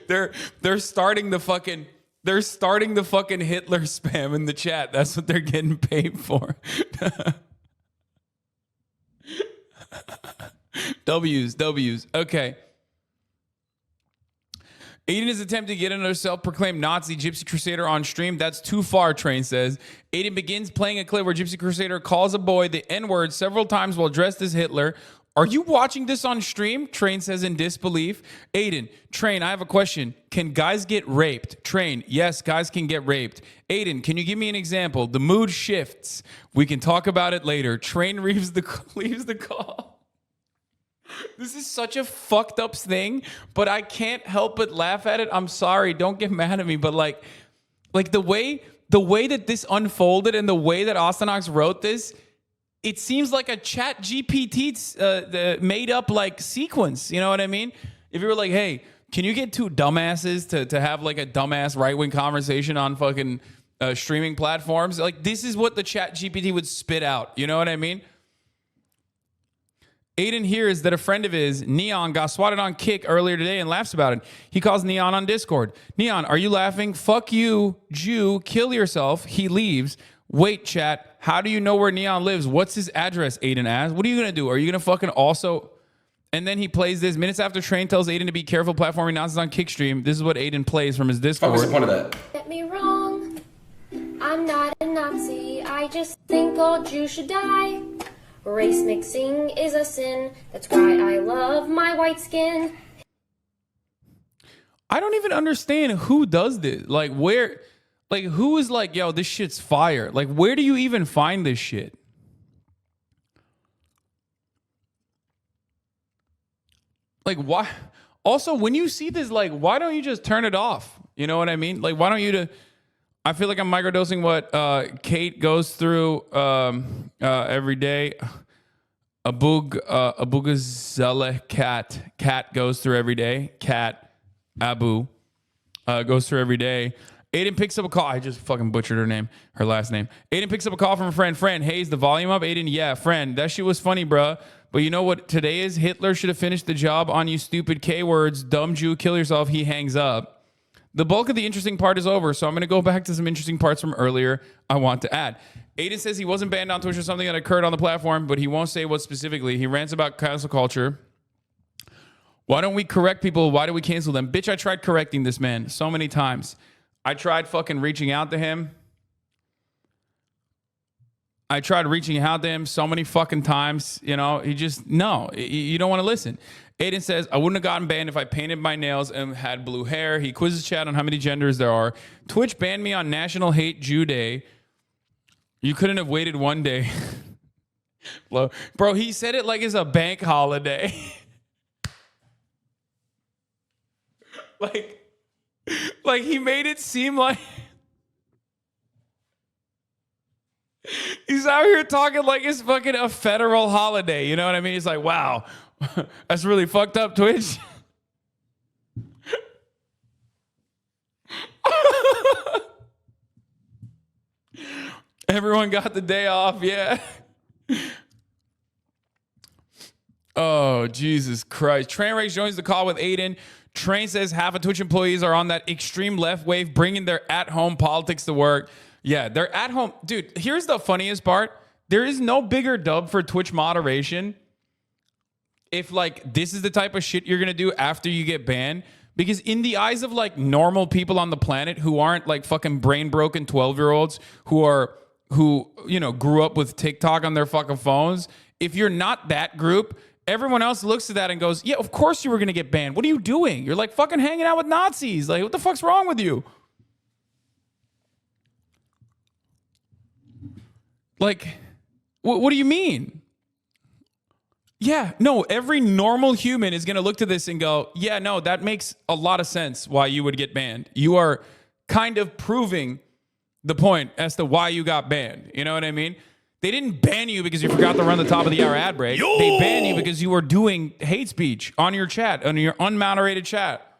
They're starting the fucking Hitler spam in the chat. That's what they're getting paid for. W's. Okay. Adin is attempting to get another self-proclaimed Nazi Gypsy Crusader on stream. That's too far, Train says. Adin begins playing a clip where Gypsy Crusader calls a boy the N-word several times while dressed as Hitler. Are you watching this on stream? Train says in disbelief. Adin, Train, I have a question. Can guys get raped? Train, yes, guys can get raped. Adin, can you give me an example? The mood shifts. We can talk about it later. Train leaves the call. This is such a fucked up thing, but I can't help but laugh at it. I'm sorry, don't get mad at me, but like the way that this unfolded and the way that Ostenox wrote this, it seems like a chat GPT made up like sequence. You know what I mean? If you were like, hey, can you get two dumbasses to have like a dumbass right-wing conversation on fucking streaming platforms? Like, this is what the chat GPT would spit out. You know what I mean? Adin hears that a friend of his, Neon, got swatted on Kick earlier today and laughs about it. He calls Neon on Discord. Neon, are you laughing? Fuck you, Jew. Kill yourself. He leaves. Wait, chat. How do you know where Neon lives? What's his address? Adin asks. What are you going to do? Are you going to fucking also... And then he plays this. Minutes after Train tells Adin to be careful platforming nonsense on Kickstream. This is what Adin plays from his Discord. What was the point of that? Get me wrong. I'm not a Nazi. I just think all Jews should die. Race mixing is a sin. That's why I love my white skin. I don't even understand who does this. Like, where, like, who is like, yo, this shit's fire? Like, where do you even find this shit? Like, why? Also, when you see this, like, why don't you just turn it off? You know what I mean? Like, why don't you I feel like I'm microdosing what Kate goes through every day. Abugazele cat goes through every day. Cat Abu goes through every day. Adin picks up a call. I just fucking butchered her last name. Adin picks up a call from a friend. Friend, hey, is the volume up? Adin, yeah, friend. That shit was funny, bruh. But you know what today is? Hitler should have finished the job on you stupid K-words. Dumb Jew, kill yourself. He hangs up. The bulk of the interesting part is over, so I'm going to go back to some interesting parts from earlier I want to add. Adin says he wasn't banned on Twitch for something that occurred on the platform, but he won't say what specifically. He rants about cancel culture. Why don't we correct people? Why do we cancel them? Bitch, I tried correcting this man so many times. I tried fucking reaching out to him. I tried reaching out to him so many fucking times. You know, he just, no, you don't want to listen. Adin says, I wouldn't have gotten banned if I painted my nails and had blue hair. He quizzes chat on how many genders there are. Twitch banned me on National Hate Jew Day. You couldn't have waited one day. Bro, he said it like it's a bank holiday. like he made it seem like he's out here talking like it's fucking a federal holiday. You know what I mean? He's like, wow, that's really fucked up, Twitch. Everyone got the day off, yeah. Oh, Jesus Christ. Train Race joins the call with Adin. Train says half of Twitch employees are on that extreme left wave, bringing their at-home politics to work. Yeah, they're at home. Dude, here's the funniest part. There is no bigger dub for Twitch moderation if, like, this is the type of shit you're going to do after you get banned. Because in the eyes of, like, normal people on the planet who aren't, like, fucking brain-broken 12-year-olds who, you know, grew up with TikTok on their fucking phones, if you're not that group, everyone else looks at that and goes, yeah, of course you were going to get banned. What are you doing? You're, like, fucking hanging out with Nazis. Like, what the fuck's wrong with you? Like, what do you mean? Yeah, no, every normal human is going to look to this and go, yeah, no, that makes a lot of sense why you would get banned. You are kind of proving the point as to why you got banned. You know what I mean? They didn't ban you because you forgot to run the top of the hour ad break. Yo! They banned you because you were doing hate speech on your chat, on your unmoderated chat.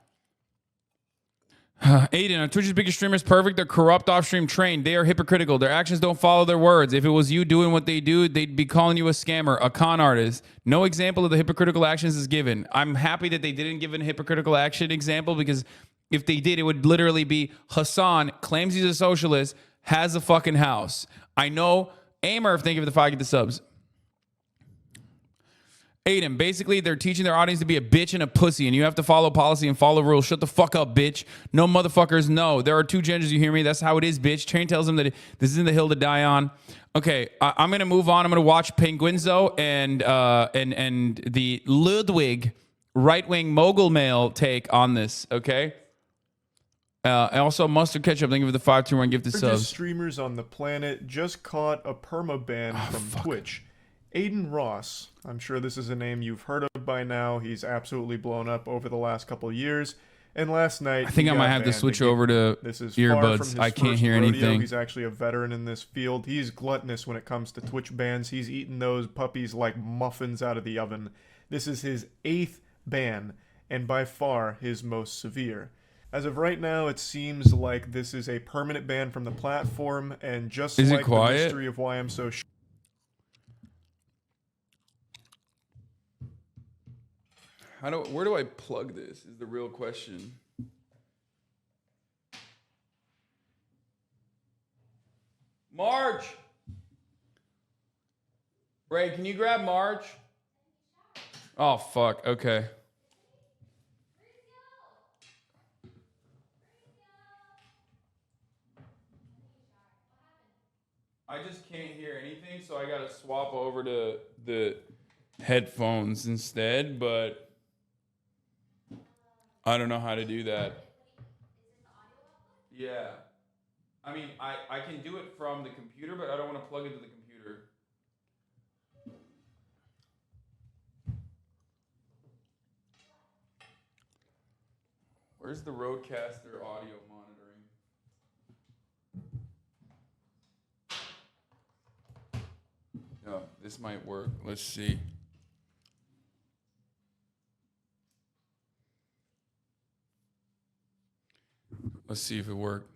Adin, Twitch's biggest streamers perfect. They're corrupt, off-stream trained. They are hypocritical. Their actions don't follow their words. If it was you doing what they do, they'd be calling you a scammer, a con artist. No example of the hypocritical actions is given. I'm happy that they didn't give a hypocritical action example, because if they did, it would literally be Hasan claims he's a socialist, has a fucking house. I know. Amer, thank you for the 5 get the subs. Adin, basically, they're teaching their audience to be a bitch and a pussy, and you have to follow policy and follow rules. Shut the fuck up, bitch. No motherfuckers, no. There are two genders, you hear me? That's how it is, bitch. Train tells them that this isn't the hill to die on. Okay, I'm going to move on. I'm going to watch Penguinzo and the Ludwig right-wing mogul male take on this, okay? And also, Mustard Ketchup, thank you for the 521 gifted subs. Streamers on the planet just caught a permaban from Twitch. Adin Ross. I'm sure this is a name you've heard of by now. He's absolutely blown up over the last couple of years. And last night, I think I might have to switch over to this is far from earbuds. his I can't first hear rodeo. anything. He's actually a veteran in this field. He's gluttonous when it comes to Twitch bans. He's eaten those puppies like muffins out of the oven. This is his 8th ban, and by far his most severe. As of right now, it seems like this is a permanent ban from the platform, and just Is it like the quiet? mystery of why I'm so Where do I plug this is the real question. Marge! Ray, can you grab Marge? Oh, fuck. Okay. I just can't hear anything, so I gotta swap over to the headphones instead, but I don't know how to do that. Yeah. I mean, I can do it from the computer, but I don't want to plug it to the computer. Where's the Rodecaster audio monitoring? Oh, this might work. Let's see. Let's see if it worked.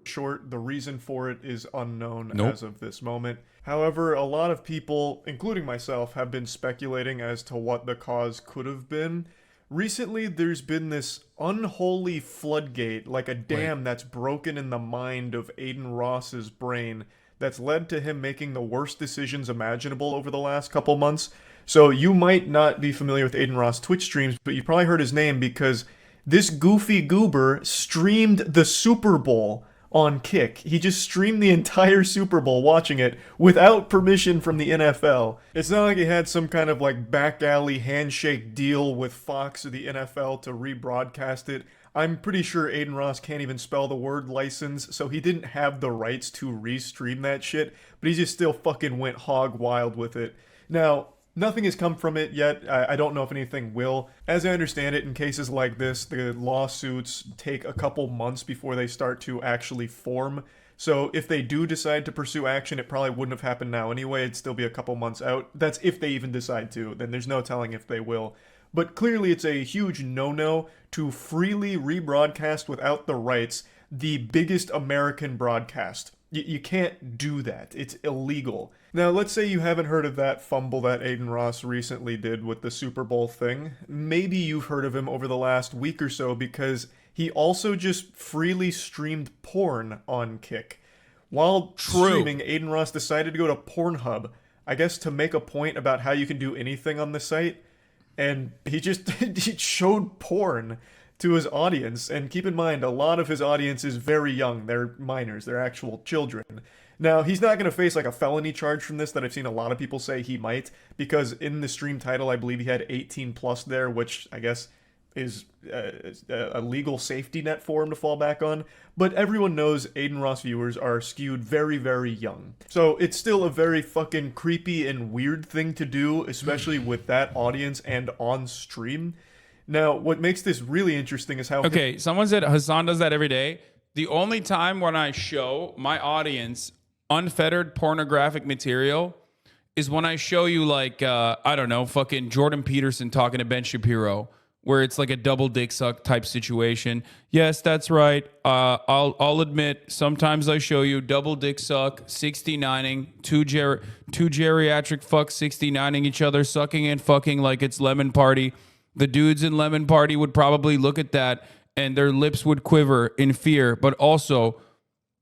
short. The reason for it is unknown Nope. as of this moment. However, a lot of people, including myself, have been speculating as to what the cause could have been. Recently, there's been this unholy floodgate, like a dam that's broken in the mind of Adin Ross's brain, that's led to him making the worst decisions imaginable over the last couple months. So you might not be familiar with Adin Ross Twitch streams, but you probably heard his name because this goofy goober streamed the Super Bowl on Kick. He just streamed the entire Super Bowl watching it without permission from the NFL. It's not like he had some kind of like back alley handshake deal with Fox or the NFL to rebroadcast it. I'm pretty sure Adin Ross can't even spell the word license, so he didn't have the rights to restream that shit, but he just still fucking went hog wild with it. Now, nothing has come from it yet. I don't know if anything will. As I understand it, in cases like this, the lawsuits take a couple months before they start to actually form. So if they do decide to pursue action, it probably wouldn't have happened now anyway. It'd still be a couple months out. That's if they even decide to. Then there's no telling if they will. But clearly it's a huge no-no to freely rebroadcast without the rights the biggest American broadcast. You can't do that. It's illegal. Now, let's say you haven't heard of that fumble that Adin Ross recently did with the Super Bowl thing. Maybe you've heard of him over the last week or so because he also just freely streamed porn on Kick. While streaming, Adin Ross decided to go to Pornhub, I guess to make a point about how you can do anything on the site. And he just he showed porn to his audience. And keep in mind, a lot of his audience is very young. They're minors. They're actual children. Now, he's not going to face like a felony charge from this that I've seen a lot of people say he might, because in the stream title, I believe he had 18 plus there, which I guess is a legal safety net for him to fall back on. But everyone knows Adin Ross viewers are skewed very, very young. So it's still a very fucking creepy and weird thing to do, especially with that audience and on stream. Now, what makes this really interesting is how... Okay, someone said Hasan does that every day. The only time when I show my audience unfettered pornographic material is when I show you like, I don't know, fucking Jordan Peterson talking to Ben Shapiro, where it's like a double dick suck type situation. Yes, that's right. I'll admit, sometimes I show you double dick suck, 69ing, two geriatric fucks 69ing each other, sucking and fucking like it's Lemon Party. The dudes in Lemon Party would probably look at that and their lips would quiver in fear, but also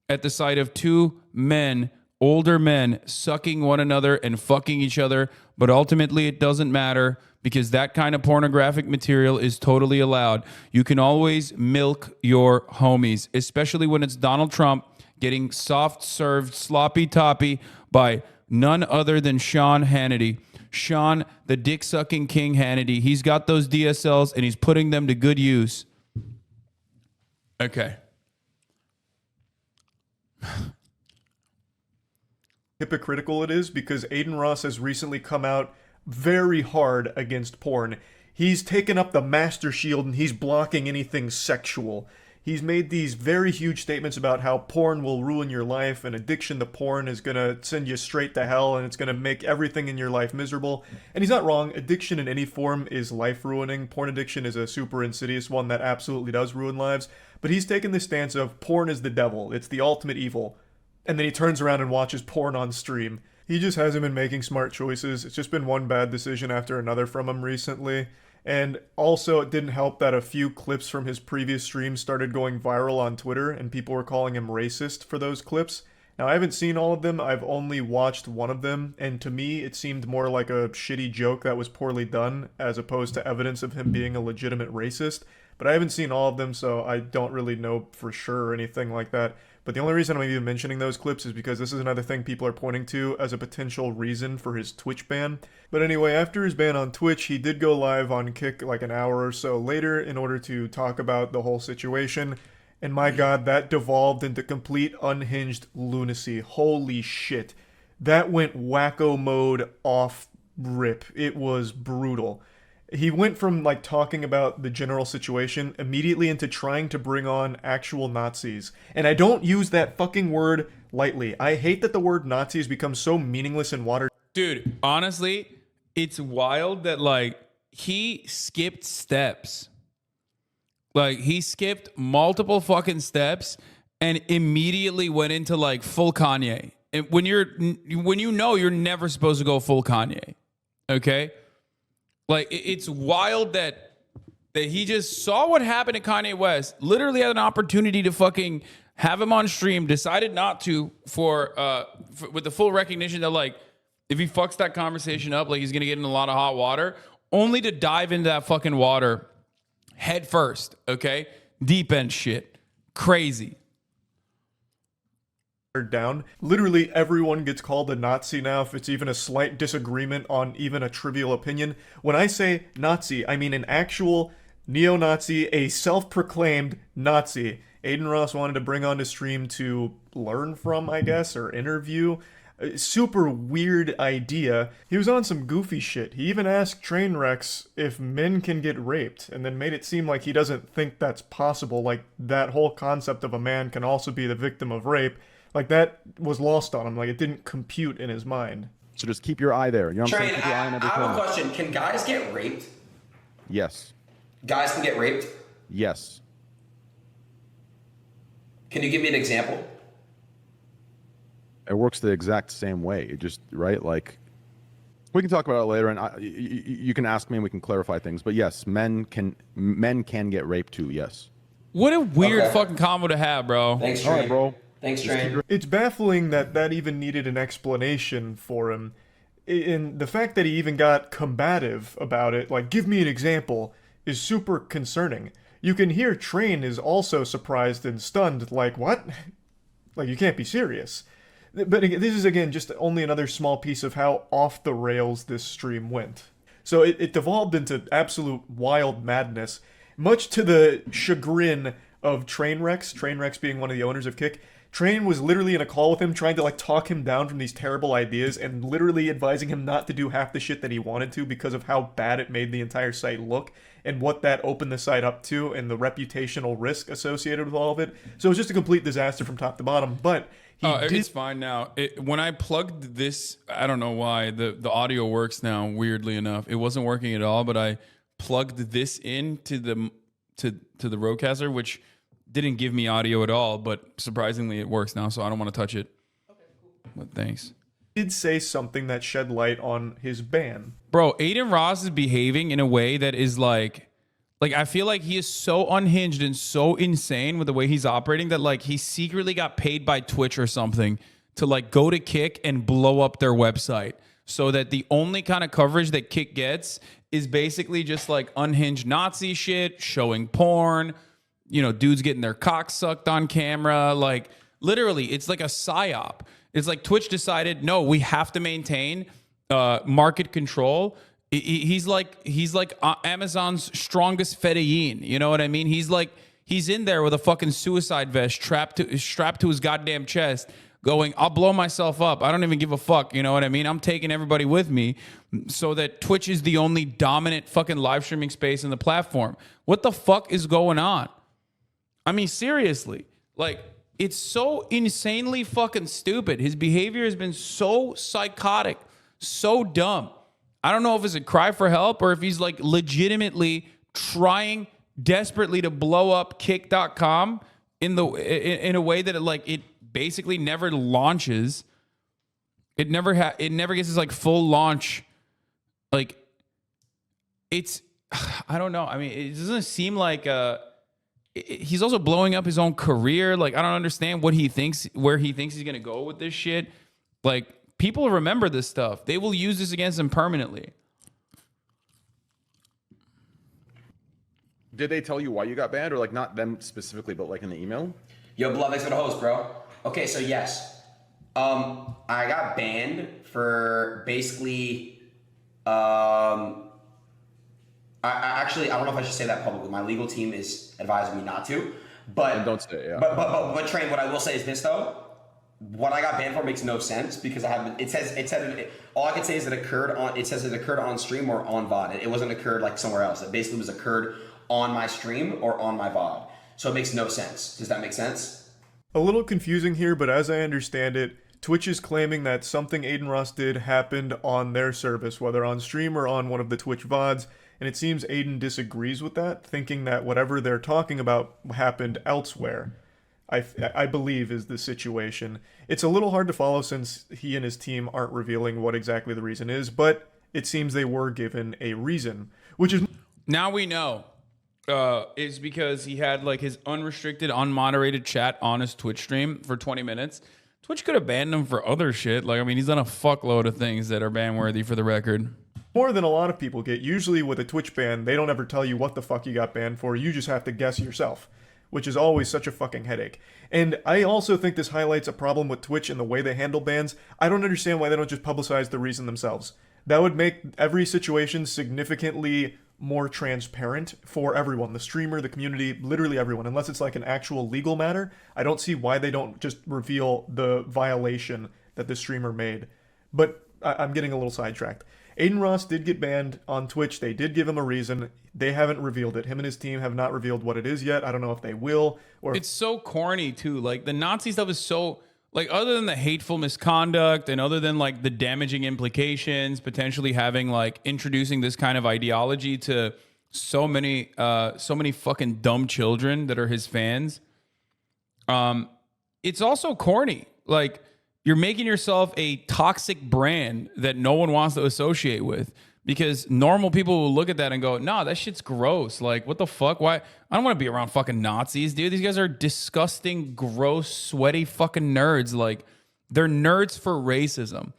at the sight of two men, older men, sucking one another and fucking each other. But ultimately, it doesn't matter because that kind of pornographic material is totally allowed. You can always milk your homies, especially when it's Donald Trump getting soft-served sloppy toppy by none other than Sean Hannity. Sean, the dick-sucking king Hannity. He's got those DSLs and he's putting them to good use. Okay. hypocritical it is, because Adin Ross has recently come out very hard against porn. He's taken up the master shield and he's blocking anything sexual. He's made these very huge statements about how porn will ruin your life and addiction to porn is going to send you straight to hell and it's going to make everything in your life miserable. And he's not wrong. Addiction in any form is life-ruining. Porn addiction is a super insidious one that absolutely does ruin lives. But he's taken this stance of porn is the devil. It's the ultimate evil. And then he turns around and watches porn on stream. He just hasn't been making smart choices. It's just been one bad decision after another from him recently. And also, it didn't help that a few clips from his previous streams started going viral on Twitter, and people were calling him racist for those clips. Now, I haven't seen all of them, I've only watched one of them, and to me, it seemed more like a shitty joke that was poorly done, as opposed to evidence of him being a legitimate racist. But I haven't seen all of them, so I don't really know for sure or anything like that. But the only reason I'm even mentioning those clips is because this is another thing people are pointing to as a potential reason for his Twitch ban. But anyway, after his ban on Twitch, he did go live on Kick like an hour or so later in order to talk about the whole situation. And my god, that devolved into complete unhinged lunacy. Holy shit. That went wacko mode off rip. It was brutal. He went from like talking about the general situation immediately into trying to bring on actual Nazis. And I don't use that fucking word lightly. I hate that the word Nazi has become so meaningless and watered. Dude, honestly, it's wild that like he skipped steps. Like he skipped multiple fucking steps and immediately went into like full Kanye. And when you know you're never supposed to go full Kanye. Okay? Like, it's wild that he just saw what happened to Kanye West, literally had an opportunity to fucking have him on stream, decided not to with the full recognition that, like, if he fucks that conversation up, like, he's going to get in a lot of hot water, only to dive into that fucking water head first, okay? Deep end shit. Crazy. Down. Literally everyone gets called a Nazi now if it's even a slight disagreement on even a trivial opinion. When I say Nazi, I mean an actual neo-Nazi, a self-proclaimed Nazi. Adin Ross wanted to bring on to stream to learn from, I guess, or interview. Super weird idea. He was on some goofy shit. He even asked Trainwrecks if men can get raped, and then made it seem like he doesn't think that's possible, like that whole concept of a man can also be the victim of rape. Like, that was lost on him. Like, it didn't compute in his mind. So just keep your eye there. You know what I'm Train, saying? Keep your eye on I every have a corner. question. Can guys get raped? Yes. Guys can get raped? Yes. Can you give me an example? It works the exact same way. It just, right? Like, we can talk about it later, and you can ask me and we can clarify things. But yes, men can get raped too, yes. What a weird fucking combo to have, bro. Thanks, Train. All right, bro. Thanks, Train. It's baffling that even needed an explanation for him. And the fact that he even got combative about it, like, give me an example, is super concerning. You can hear Train is also surprised and stunned, like, what? Like, you can't be serious. But this is, again, just only another small piece of how off the rails this stream went. So it devolved into absolute wild madness, much to the chagrin of Trainwrecks being one of the owners of Kick. Train was literally in a call with him trying to like talk him down from these terrible ideas and literally advising him not to do half the shit that he wanted to because of how bad it made the entire site look and what that opened the site up to and the reputational risk associated with all of it. So it was just a complete disaster from top to bottom. But it's fine now. When I plugged this, I don't know why the audio works now. Weirdly enough, it wasn't working at all. But I plugged this in to the Rodecaster, which didn't give me audio at all, but surprisingly it works now, so I don't want to touch it. Okay, cool. But thanks. Did say something that shed light on his ban. Bro, Adin Ross is behaving in a way that is like I feel like he is so unhinged and so insane with the way he's operating that like he secretly got paid by Twitch or something to like go to Kick and blow up their website so that the only kind of coverage that Kick gets is basically just like unhinged Nazi shit, showing porn, you know, dudes getting their cock sucked on camera. Like, literally, it's like a psyop. It's like Twitch decided, no, we have to maintain market control. He's like Amazon's strongest fedayeen. You know what I mean? He's in there with a fucking suicide vest strapped to his goddamn chest, going, I'll blow myself up. I don't even give a fuck. You know what I mean? I'm taking everybody with me so that Twitch is the only dominant fucking live streaming space in the platform. What the fuck is going on? I mean, seriously, like, it's so insanely fucking stupid. His behavior has been so psychotic, so dumb. I don't know if it's a cry for help or if he's like legitimately trying desperately to blow up kick.com in a way that it basically never launches. It never gets this like full launch. Like, it's, I don't know. I mean, it doesn't seem like he's also blowing up his own career. Like, I don't understand where he thinks he's gonna go with this shit. Like, people remember this stuff. They will use this against him permanently. Did they tell you why you got banned, or like not them specifically, but like in the email? Yo, Blood, thanks for the host, bro. Okay, so yes, I got banned for basically, I actually, I don't know if I should say that publicly. My legal team is advising me not to, but And don't say it, yeah. But Train, what I will say is this though. What I got banned for makes no sense because all I can say is it occurred on stream or on VOD. It wasn't occurred like somewhere else. It basically was occurred on my stream or on my VOD. So it makes no sense. Does that make sense? A little confusing here, but as I understand it, Twitch is claiming that something Adin Ross did happened on their service, whether on stream or on one of the Twitch VODs, and it seems Adin disagrees with that, thinking that whatever they're talking about happened elsewhere. I believe is the situation. It's a little hard to follow since he and his team aren't revealing what exactly the reason is, but it seems they were given a reason, which is... Now we know. Is because he had like his unrestricted, unmoderated chat on his Twitch stream for 20 minutes. Twitch could have banned him for other shit. Like, I mean, he's done a fuckload of things that are ban worthy for the record. More than a lot of people get. Usually with a Twitch ban, they don't ever tell you what the fuck you got banned for. You just have to guess yourself, which is always such a fucking headache. And I also think this highlights a problem with Twitch and the way they handle bans. I don't understand why they don't just publicize the reason themselves. That would make every situation significantly more transparent for everyone, the streamer, the community, literally everyone. Unless it's like an actual legal matter, I don't see why they don't just reveal the violation that the streamer made. But I'm getting a little sidetracked. Adin Ross did get banned on Twitch. They did give him a reason. They haven't revealed it. Him and his team have not revealed what it is yet. I don't know if they will. Or it's so corny too. Like, the Nazi stuff is so, like, other than the hateful misconduct and other than like the damaging implications, potentially having like introducing this kind of ideology to so many fucking dumb children that are his fans. It's also corny. Like, you're making yourself a toxic brand that no one wants to associate with, because normal people will look at that and go, nah, that shit's gross. Like, what the fuck? Why? I don't want to be around fucking Nazis, dude. These guys are disgusting, gross, sweaty fucking nerds. Like, they're nerds for racism.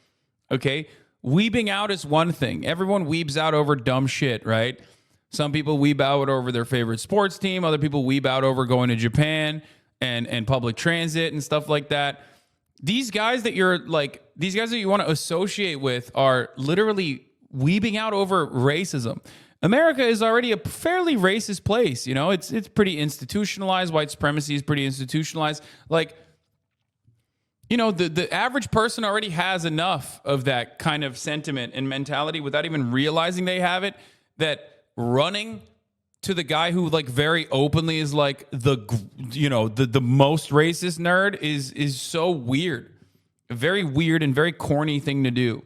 Okay? Weebing out is one thing. Everyone weebs out over dumb shit, right? Some people weeb out over their favorite sports team. Other people weeb out over going to Japan and public transit and stuff like that. These guys that you want to associate with are literally weebing out over racism. America is already a fairly racist place. You know, it's pretty institutionalized. White supremacy is pretty institutionalized. Like, you know, the average person already has enough of that kind of sentiment and mentality without even realizing they have it, that running to the guy who like very openly is like the most racist nerd is so weird. A very weird and very corny thing to do.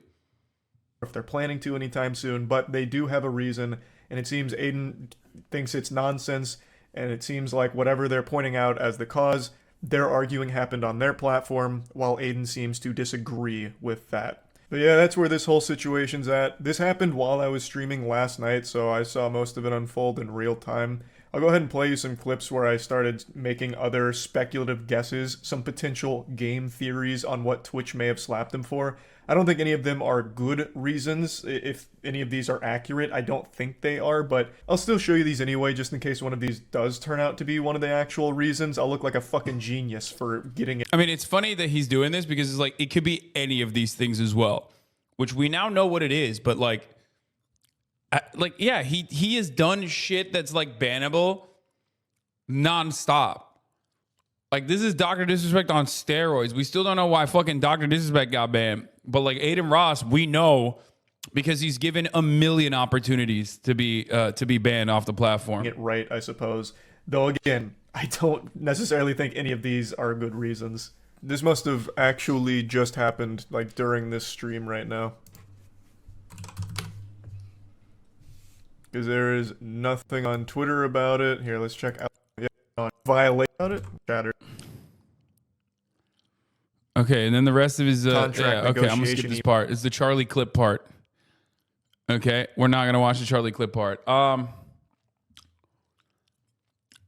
If they're planning to anytime soon, but they do have a reason, and it seems Adin thinks it's nonsense, and it seems like whatever they're pointing out as the cause, they're arguing happened on their platform, while Adin seems to disagree with that. But yeah, that's where this whole situation's at. This happened while I was streaming last night, so I saw most of it unfold in real time. I'll go ahead and play you some clips where I started making other speculative guesses, some potential game theories on what Twitch may have slapped him for. I don't think any of them are good reasons. If any of these are accurate, I don't think they are, but I'll still show you these anyway, just in case one of these does turn out to be one of the actual reasons. I'll look like a fucking genius for getting it. I mean, it's funny that he's doing this because it's like, it could be any of these things as well, which we now know what it is, but yeah, he has done shit that's like bannable nonstop. Like, this is Dr. Disrespect on steroids. We still don't know why fucking Dr. Disrespect got banned. But, like, Adin Ross, we know because he's given a million opportunities to be banned off the platform. It right, I suppose. Though, again, I don't necessarily think any of these are good reasons. This must have actually just happened, like, during this stream right now. Because there is nothing on Twitter about it. Here, let's check out. On violate about it. Chatter. Okay, and then the rest of his Contract okay, I'm gonna skip this part. It's the Charlie clip part. Okay, we're not gonna watch the Charlie clip part.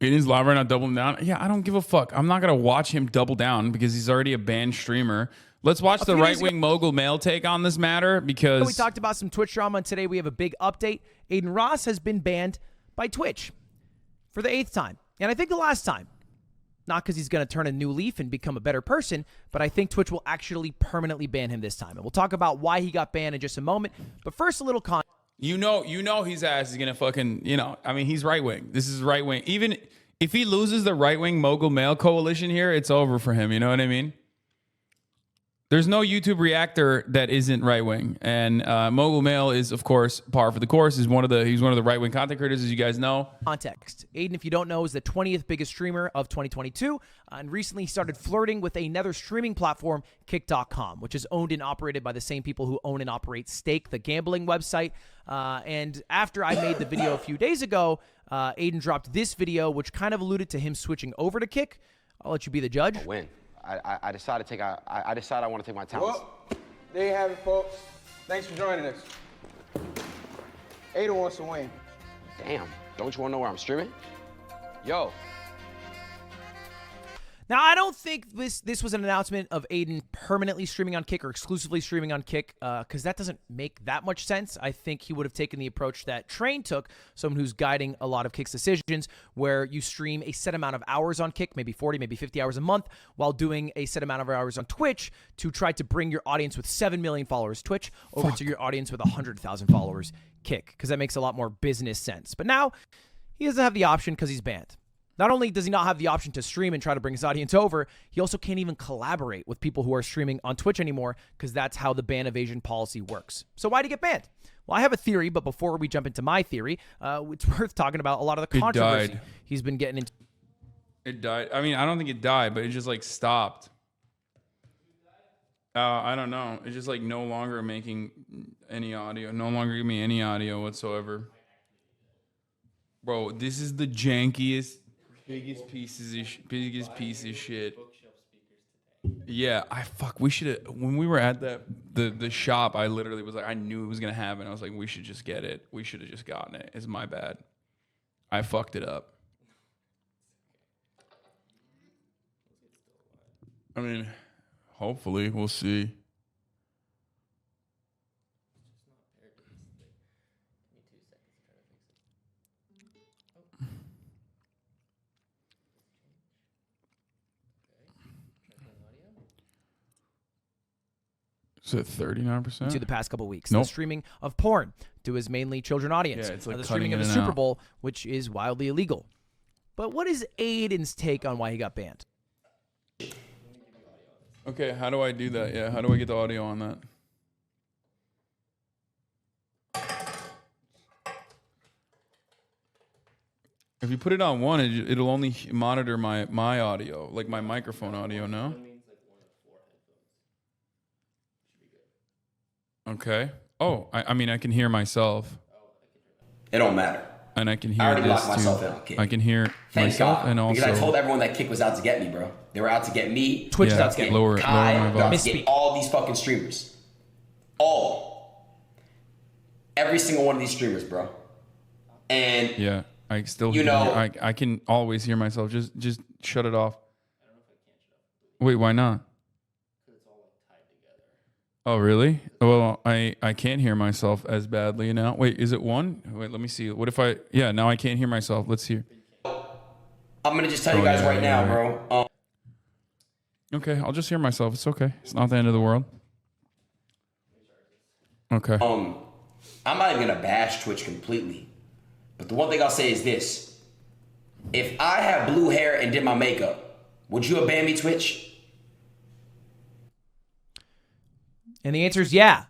It is live right now, doubling down. Yeah, I don't give a fuck. I'm not gonna watch him double down because he's already a banned streamer. Let's watch the right-wing mogul male take on this matter because we talked about some Twitch drama, and today we have a big update. Adin Ross has been banned by Twitch for the 8th time. And I think the last time. Not because he's going to turn a new leaf and become a better person, but I think Twitch will actually permanently ban him this time. And we'll talk about why he got banned in just a moment. But first, a little context. You know his ass is going to fucking, I mean, he's right-wing. This is right-wing. Even if he loses the right-wing mogul male coalition here, it's over for him. You know what I mean? There's no YouTube reactor that isn't right wing, and Mogul Male is, of course, par for the course. He's one of the right wing content creators, as you guys know. Context: Adin, if you don't know, is the 20th biggest streamer of 2022, and recently started flirting with another streaming platform, Kick.com, which is owned and operated by the same people who own and operate Stake, the gambling website. And after I made the video a few days ago, Adin dropped this video, which kind of alluded to him switching over to Kick. I'll let you be the judge. Win. I decided I want to take my talents. Well, there you have it, folks. Thanks for joining us. Adin wants to win. Damn, don't you want to know where I'm streaming? Yo. Now, I don't think this was an announcement of Adin permanently streaming on Kick or exclusively streaming on Kick, because that doesn't make that much sense. I think he would have taken the approach that Train took, someone who's guiding a lot of Kick's decisions, where you stream a set amount of hours on Kick, maybe 40, maybe 50 hours a month, while doing a set amount of hours on Twitch to try to bring your audience with 7 million followers Twitch over to your audience with 100,000 followers Kick, because that makes a lot more business sense. But now, he doesn't have the option because he's banned. Not only does he not have the option to stream and try to bring his audience over, he also can't even collaborate with people who are streaming on Twitch anymore because that's how the ban evasion policy works. So why'd he get banned? Well, I have a theory, but before we jump into my theory, it's worth talking about a lot of the controversy he's been getting into. It died. I mean, I don't think it died, but it just like stopped. I don't know. It's just like no longer making any audio. No longer giving me any audio whatsoever. Bro, this is the jankiest... biggest piece of shit. Yeah, we should have, when we were at the shop, I literally was like, I knew it was gonna happen. I was like, we should just get it. We should have just gotten it. It's my bad. I fucked it up. I mean, hopefully, we'll see. Is it 39%? To the past couple weeks. Nope. The streaming of porn to his mainly children audience. Yeah, it's like the cutting streaming in of the and Super out. Bowl, which is wildly illegal. But what is Adin's take on why he got banned? Okay, how do I do that? Yeah, how do I get the audio on that? If you put it on one, it'll only monitor my audio, like my microphone audio, no? Okay. Oh, I mean, I can hear myself. It don't matter. And I can hear I already this locked myself too. in on Kick. I can hear Thank myself God. and also... Because I told everyone that Kick was out to get me, bro. They were out to get me. Twitch was out to get lower Kai. my They were out volume. to get all these fucking streamers. All. Every single one of these streamers, bro. And Yeah, I still You can know- hear, I can always hear myself. Just shut it off. Wait, why not? Oh, really? Well, I can't hear myself as badly now. Wait, is it one? Wait, let me see. What if I... Yeah, now I can't hear myself. Let's hear. I'm going to just tell you guys right now, bro. Okay, I'll just hear myself. It's okay. It's not the end of the world. Okay. I'm not even going to bash Twitch completely. But the one thing I'll say is this. If I had blue hair and did my makeup, Would you abandon me, Twitch? And the answer is yeah.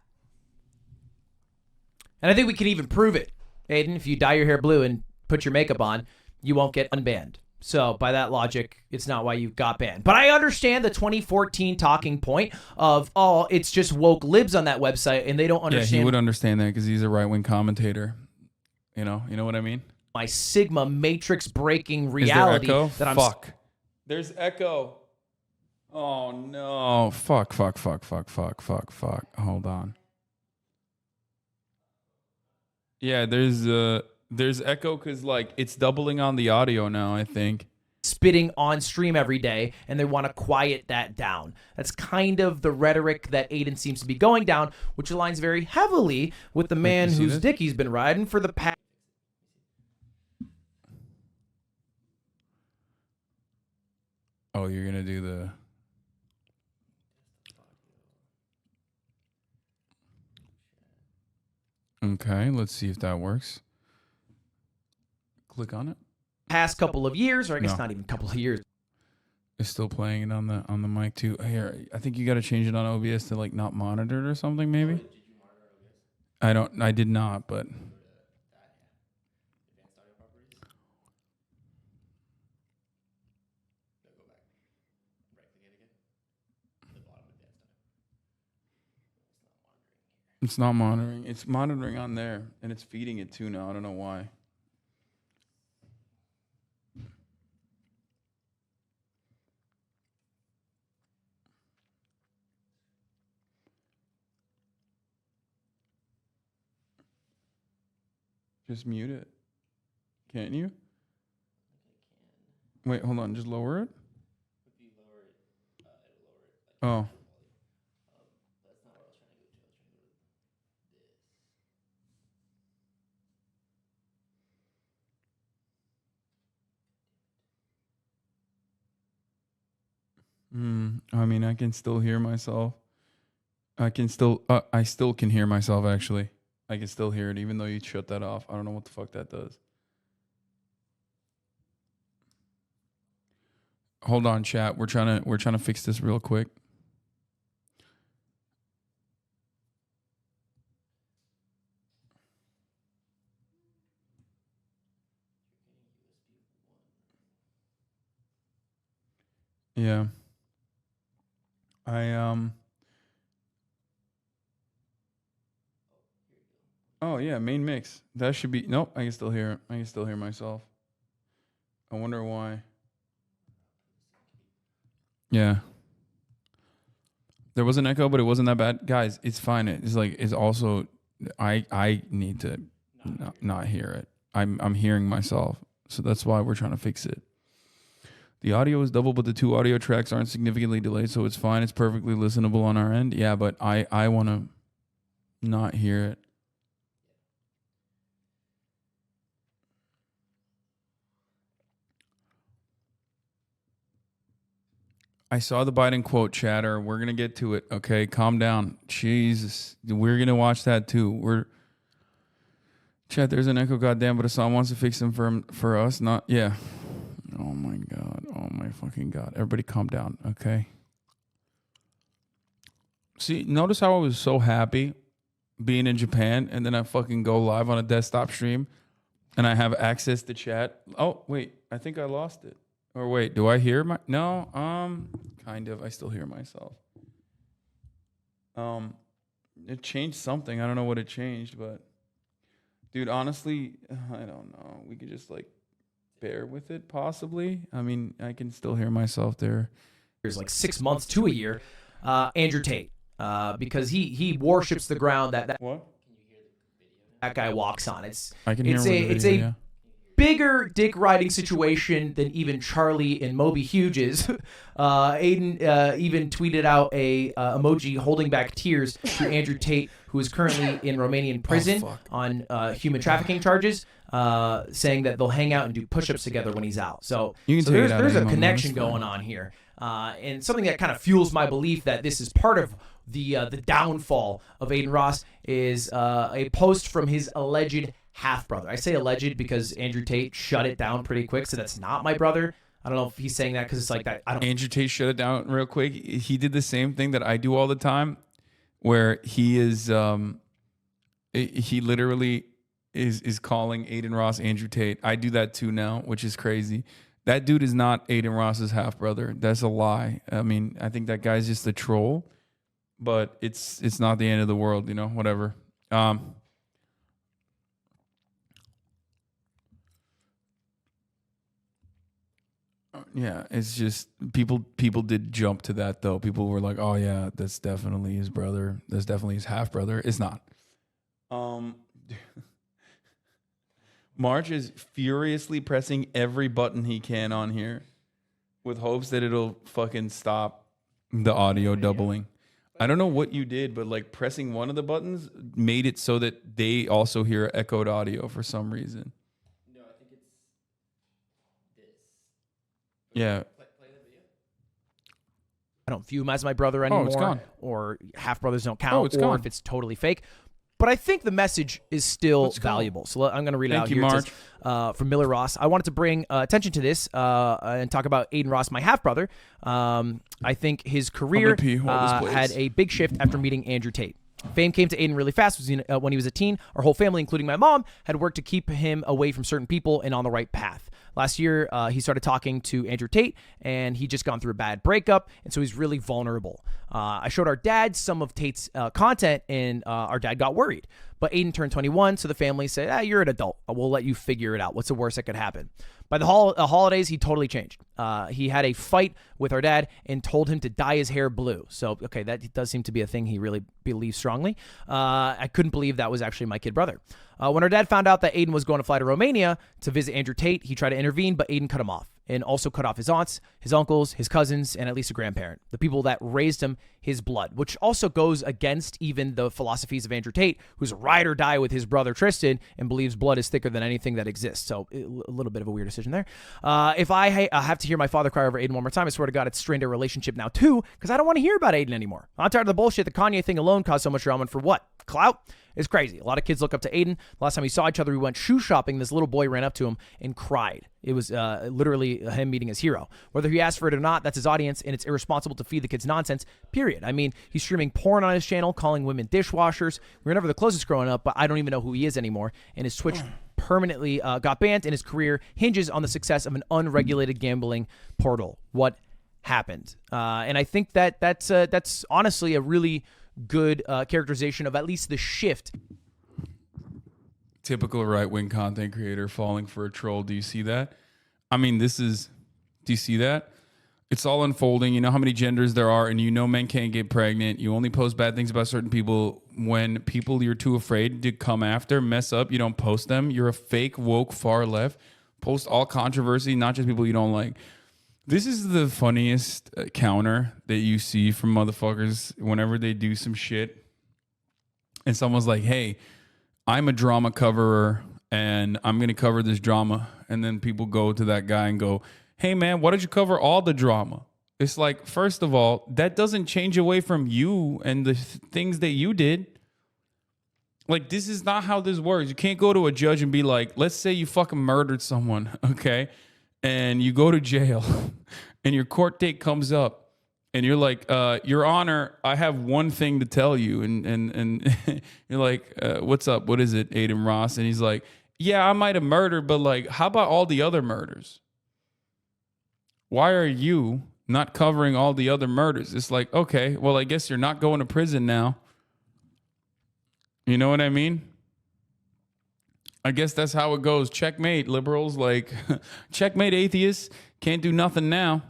And I think we can even prove it. Aiden, if you dye your hair blue and put your makeup on, you won't get unbanned. So by that logic, it's not why you got banned. But I understand the 2014 talking point of, oh, it's just woke libs on that website and they don't understand. Yeah, he would understand that because he's a right-wing commentator. You know what I mean? My Sigma matrix breaking reality. Is there echo? That I'm Fuck. There's echo. Oh no. Fuck. Hold on. Yeah, there's echo because like it's doubling on the audio now, I think. spitting on stream every day, and they want to quiet that down. That's kind of the rhetoric that Adin seems to be going down, which aligns very heavily with the man whose dick he's been riding for the past. Oh, you're going to do the... Okay, let's see if that works. Click on it. Past couple of years, or I guess not even a couple of years. It's still playing it on the mic too. Here, I think you got to change it on OBS to like not monitored or something maybe. I did not, but it's not monitoring. It's monitoring on there, and it's feeding it too now. I don't know why. Just mute it. Can't you? Wait, hold on. Just lower it? Oh. I mean, I can still hear myself. I still can hear myself, actually. I can still hear it, even though you shut that off. I don't know what the fuck that does. Hold on, chat. We're trying to fix this real quick. Yeah. Oh yeah, main mix. That should be. Nope, I can still hear it. I can still hear myself. I wonder why. Yeah. There was an echo, but it wasn't that bad. Guys, it's fine. It's like it's also I need to not hear it. I'm hearing myself. So that's why we're trying to fix it. The audio is double, but the two audio tracks aren't significantly delayed, so it's fine. It's perfectly listenable on our end. Yeah, but I want to not hear it. I saw the Biden quote, chatter. We're going to get to it. Okay, calm down. Jesus. We're going to watch that too. Chat, there's an echo, goddamn, but Hassan wants to fix them for us. Not, yeah. Oh my God. Oh my fucking God. Everybody calm down, okay? See, notice how I was so happy being in Japan, and then I fucking go live on a desktop stream, and I have access to chat. Oh, wait. I think I lost it. Or wait, do I hear my... No, kind of. I still hear myself. It changed something. I don't know what it changed, but... Dude, honestly, I don't know. We could just, like, bear with it, possibly. I mean, I can still hear myself there. There's like 6 months to a year. Andrew Tate. Because he worships the ground that what? That guy walks on. It's a bigger dick riding situation than even Charlie and Moby Hughes. Aiden even tweeted out a emoji holding back tears to Andrew Tate, who is currently in Romanian prison on human trafficking charges, saying that they'll hang out and do push-ups together when he's out. So there's a connection going on here. And something that kind of fuels my belief that this is part of the downfall of Adin Ross is a post from his alleged half-brother. I say alleged because Andrew Tate shut it down pretty quick, so that's not my brother. I don't know if he's saying that because it's like that. I don't. Andrew Tate, shut it down real quick. He did the same thing that I do all the time, where he is, he literally is calling Adin Ross Andrew Tate. I do that too now, which is crazy. That dude is not Adin Ross's half brother. That's a lie. I mean, I think that guy's just a troll, but it's not the end of the world, you know. Whatever. Yeah, it's just people did jump to that though. People were like, "Oh yeah, that's definitely his brother. That's definitely his half brother." It's not. March is furiously pressing every button he can on here with hopes that it'll fucking stop the audio doubling. I don't know what you did, but like pressing one of the buttons made it so that they also hear echoed audio for some reason. No, I think it's this. Yeah. I don't view him as my brother anymore. It's gone. Or half brothers don't count. It's or gone. if it's totally fake. But I think the message is still valuable. So I'm going to read it out here. It says, from Miller Ross. I wanted to bring attention to this and talk about Adin Ross, my half-brother. I think his career had a big shift after meeting Andrew Tate. Fame came to Adin really fast when he was a teen. Our whole family, including my mom, had worked to keep him away from certain people and on the right path. Last year, he started talking to Andrew Tate, and he just gone through a bad breakup, and so he's really vulnerable. I showed our dad some of Tate's content, and our dad got worried. But Adin turned 21, so the family said, you're an adult. We'll let you figure it out. What's the worst that could happen? By the holidays, he totally changed. He had a fight with our dad and told him to dye his hair blue. So, okay, that does seem to be a thing he really believes strongly. I couldn't believe that was actually my kid brother. When our dad found out that Adin was going to fly to Romania to visit Andrew Tate, he tried to intervene, but Adin cut him off and also cut off his aunts, his uncles, his cousins, and at least a grandparent, the people that raised him, his blood, which also goes against even the philosophies of Andrew Tate, who's a ride or die with his brother Tristan and believes blood is thicker than anything that exists. So a little bit of a weird decision there. If I have to hear my father cry over Adin one more time, I swear to God, it's strained our relationship now too, because I don't want to hear about Adin anymore. I'm tired of the bullshit. The Kanye thing alone caused so much drama, and for what? Clout? It's crazy. A lot of kids look up to Adin. The last time we saw each other, we went shoe shopping. This little boy ran up to him and cried. It was literally him meeting his hero. Whether he asked for it or not, that's his audience, and it's irresponsible to feed the kids nonsense, period. I mean, he's streaming porn on his channel, calling women dishwashers. We were never the closest growing up, but I don't even know who he is anymore. And his Twitch permanently got banned, and his career hinges on the success of an unregulated gambling portal. What happened? And I think that's honestly a really good characterization of at least the shift. Typical right-wing content creator falling for a troll. Do you see that? I mean, do you see that? It's all unfolding. You know how many genders there are, and you know men can't get pregnant. You only post bad things about certain people. When people you're too afraid to come after mess up, you don't post them. You're a fake, woke, far left. Post all controversy, not just people you don't like. This is the funniest counter that you see from motherfuckers whenever they do some shit. And someone's like, hey, I'm a drama coverer and I'm going to cover this drama. And then people go to that guy and go, hey, man, why don't you cover all the drama? It's like, first of all, that doesn't change away from you and the things that you did. Like, this is not how this works. You can't go to a judge and be like, let's say you fucking murdered someone, okay? And you go to jail and your court date comes up and you're like, Your Honor, I have one thing to tell you. And you're like, what's up? What is it, Adin Ross? And he's like, yeah, I might have murdered, but like, how about all the other murders? Why are you not covering all the other murders? It's like, okay, well, I guess you're not going to prison now. You know what I mean? I guess that's how it goes. Checkmate, liberals. Like, checkmate, atheists. Can't do nothing now.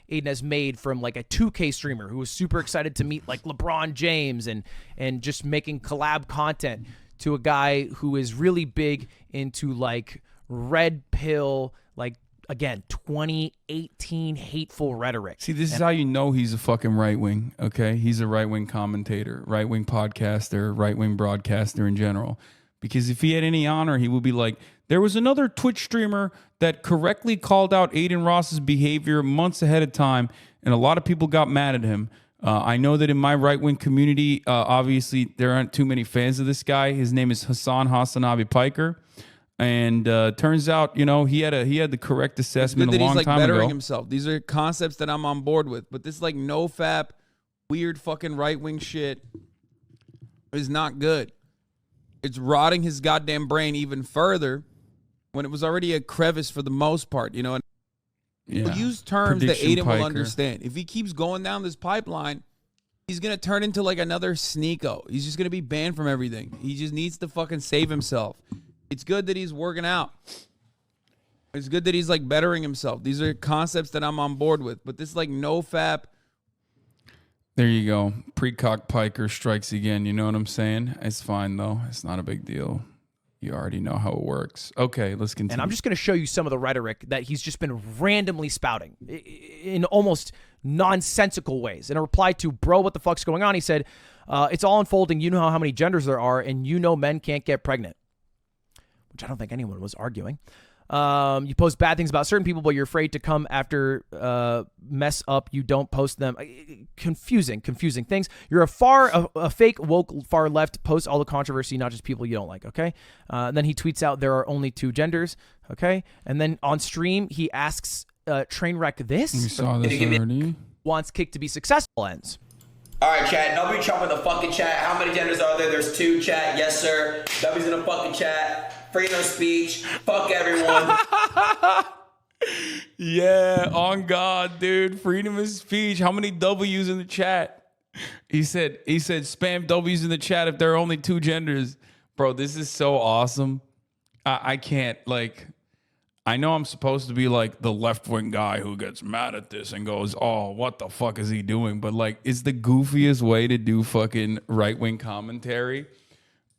Adin has made from like a 2K streamer who was super excited to meet like LeBron James and just making collab content to a guy who is really big into like red pill, like, again, 2018 hateful rhetoric. See, this is how you know he's a fucking right-wing, okay? He's a right-wing commentator, right-wing podcaster, right-wing broadcaster in general. Because if he had any honor, he would be like, there was another Twitch streamer that correctly called out Adin Ross's behavior months ahead of time, and a lot of people got mad at him. I know that in my right-wing community, obviously, there aren't too many fans of this guy. His name is Hasanabi Piker. And turns out, you know, he had the correct assessment Good a that long he's like time bettering ago. himself. These are concepts that I'm on board with. But this like no fap, weird fucking right wing shit is not good. It's rotting his goddamn brain even further when it was already a crevice for the most part, you know. And Yeah. use terms Prediction that Adin will piker. understand. If he keeps going down this pipeline, he's gonna turn into like another Sneeko. He's just gonna be banned from everything. He just needs to fucking save himself. It's good that he's working out. It's good that he's like bettering himself. These are concepts that I'm on board with. But this like no fap. There you go. Precock piker strikes again. You know what I'm saying? It's fine though. It's not a big deal. You already know how it works. Okay, let's continue. And I'm just going to show you some of the rhetoric that he's just been randomly spouting in almost nonsensical ways. In a reply to, bro, what the fuck's going on? He said, it's all unfolding. You know how many genders there are, and you know men can't get pregnant. Which I don't think anyone was arguing. You post bad things about certain people, but you're afraid to come after mess up. You don't post them. Confusing things. You're a fake woke far left. Post all the controversy, not just people you don't like. Okay. Then he tweets out there are only two genders. Okay. And then on stream he asks Trainwreck this. We saw this already. Wants Kick to be successful ends. All right, chat. Nobody jump in the fucking chat. How many genders are there? There's two, chat. Yes, sir. W's in the fucking chat. Freedom of speech. Fuck everyone. Yeah, on God, dude. Freedom of speech. How many W's in the chat? He said spam W's in the chat if there are only two genders. Bro, this is so awesome. I can't, like, I know I'm supposed to be like the left-wing guy who gets mad at this and goes, oh, what the fuck is he doing? But like, it's the goofiest way to do fucking right-wing commentary,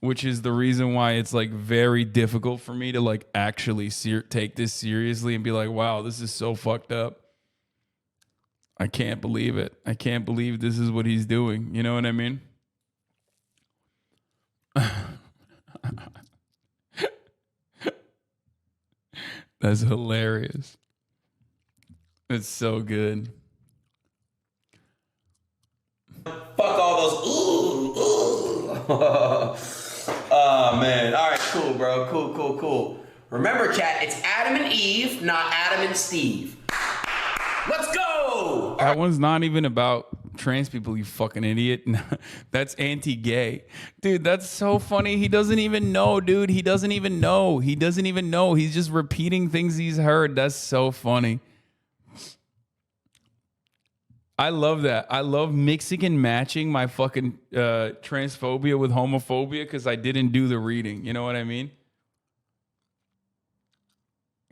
which is the reason why it's like very difficult for me to like actually take this seriously and be like, wow, this is so fucked up. I can't believe it. I can't believe this is what he's doing. You know what I mean? That's hilarious. It's so good. Fuck all those. Oh, man. All right, cool, bro. Cool. Remember, chat, it's Adam and Eve, not Adam and Steve. Let's go! That one's not even about trans people, you fucking idiot. That's anti-gay. Dude, that's so funny. He doesn't even know, dude. He doesn't even know. He's just repeating things he's heard. That's so funny. I love that. I love mixing and matching my fucking transphobia with homophobia because I didn't do the reading. You know what I mean?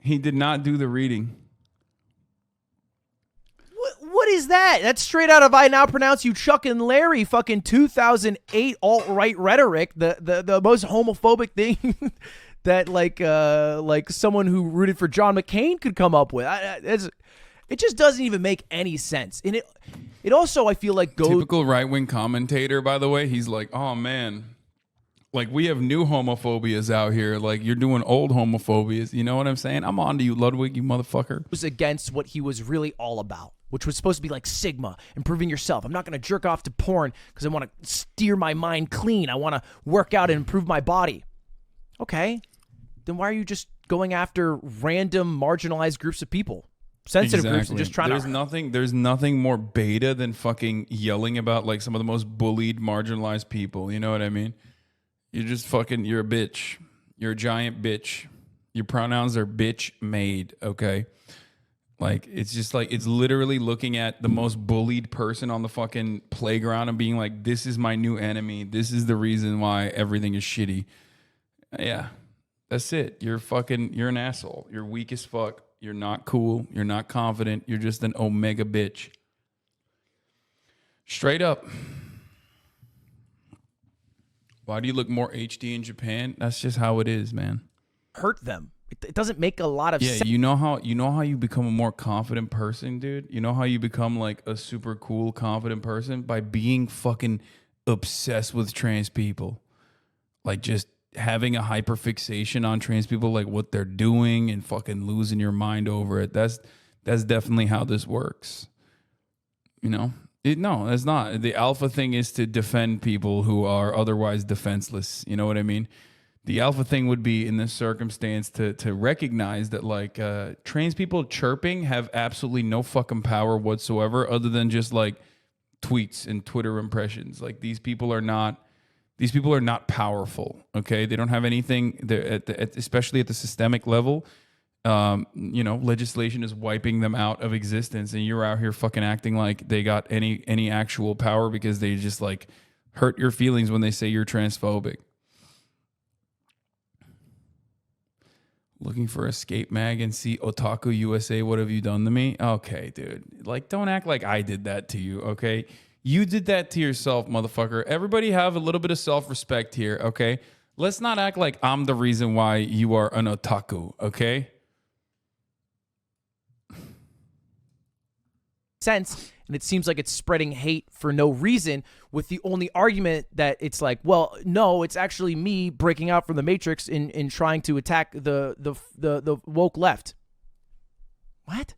He did not do the reading. What is that? That's straight out of I Now Pronounce You Chuck and Larry fucking 2008 alt-right rhetoric. The most homophobic thing that like someone who rooted for John McCain could come up with. It just doesn't even make any sense. And it also, I feel like, typical right-wing commentator, by the way. He's like, oh man, like we have new homophobias out here. Like you're doing old homophobias. You know what I'm saying? I'm on to you, Ludwig, you motherfucker. It was against what he was really all about, which was supposed to be like Sigma, improving yourself. I'm not going to jerk off to porn because I want to steer my mind clean. I want to work out and improve my body. Okay. Then why are you just going after random marginalized groups of people? Sensitive groups and just trying There's nothing more beta than fucking yelling about like some of the most bullied, marginalized people. You know what I mean? You're just fucking, you're a bitch. You're a giant bitch. Your pronouns are bitch made, okay? Like, it's just like, it's literally looking at the most bullied person on the fucking playground and being like, this is my new enemy. This is the reason why everything is shitty. Yeah, that's it. You're an asshole. You're weak as fuck. You're not cool. You're not confident. You're just an omega bitch. Straight up. Why do you look more HD in Japan? That's just how it is, man. Hurt them. It doesn't make a lot of sense. Yeah, you know how you become a more confident person, dude? You know how you become like a super cool, confident person? By being fucking obsessed with trans people. Like just having a hyperfixation on trans people, like what they're doing and fucking losing your mind over it. That's definitely how this works. You know? No, that's not. The alpha thing is to defend people who are otherwise defenseless. You know what I mean? The alpha thing would be in this circumstance to recognize that like trans people chirping have absolutely no fucking power whatsoever, other than just like tweets and Twitter impressions. Like these people are not powerful. Okay, they don't have anything. Especially at the systemic level. Legislation is wiping them out of existence, and you're out here fucking acting like they got any actual power because they just like hurt your feelings when they say you're transphobic. Looking for Escape Mag and see Otaku USA, what have you done to me? Okay, dude. Like, don't act like I did that to you, okay? You did that to yourself, motherfucker. Everybody have a little bit of self-respect here, okay? Let's not act like I'm the reason why you are an otaku, okay? Sense, and it seems like it's spreading hate for no reason, with the only argument that it's like, well, no, it's actually me breaking out from the Matrix in trying to attack the woke left. What?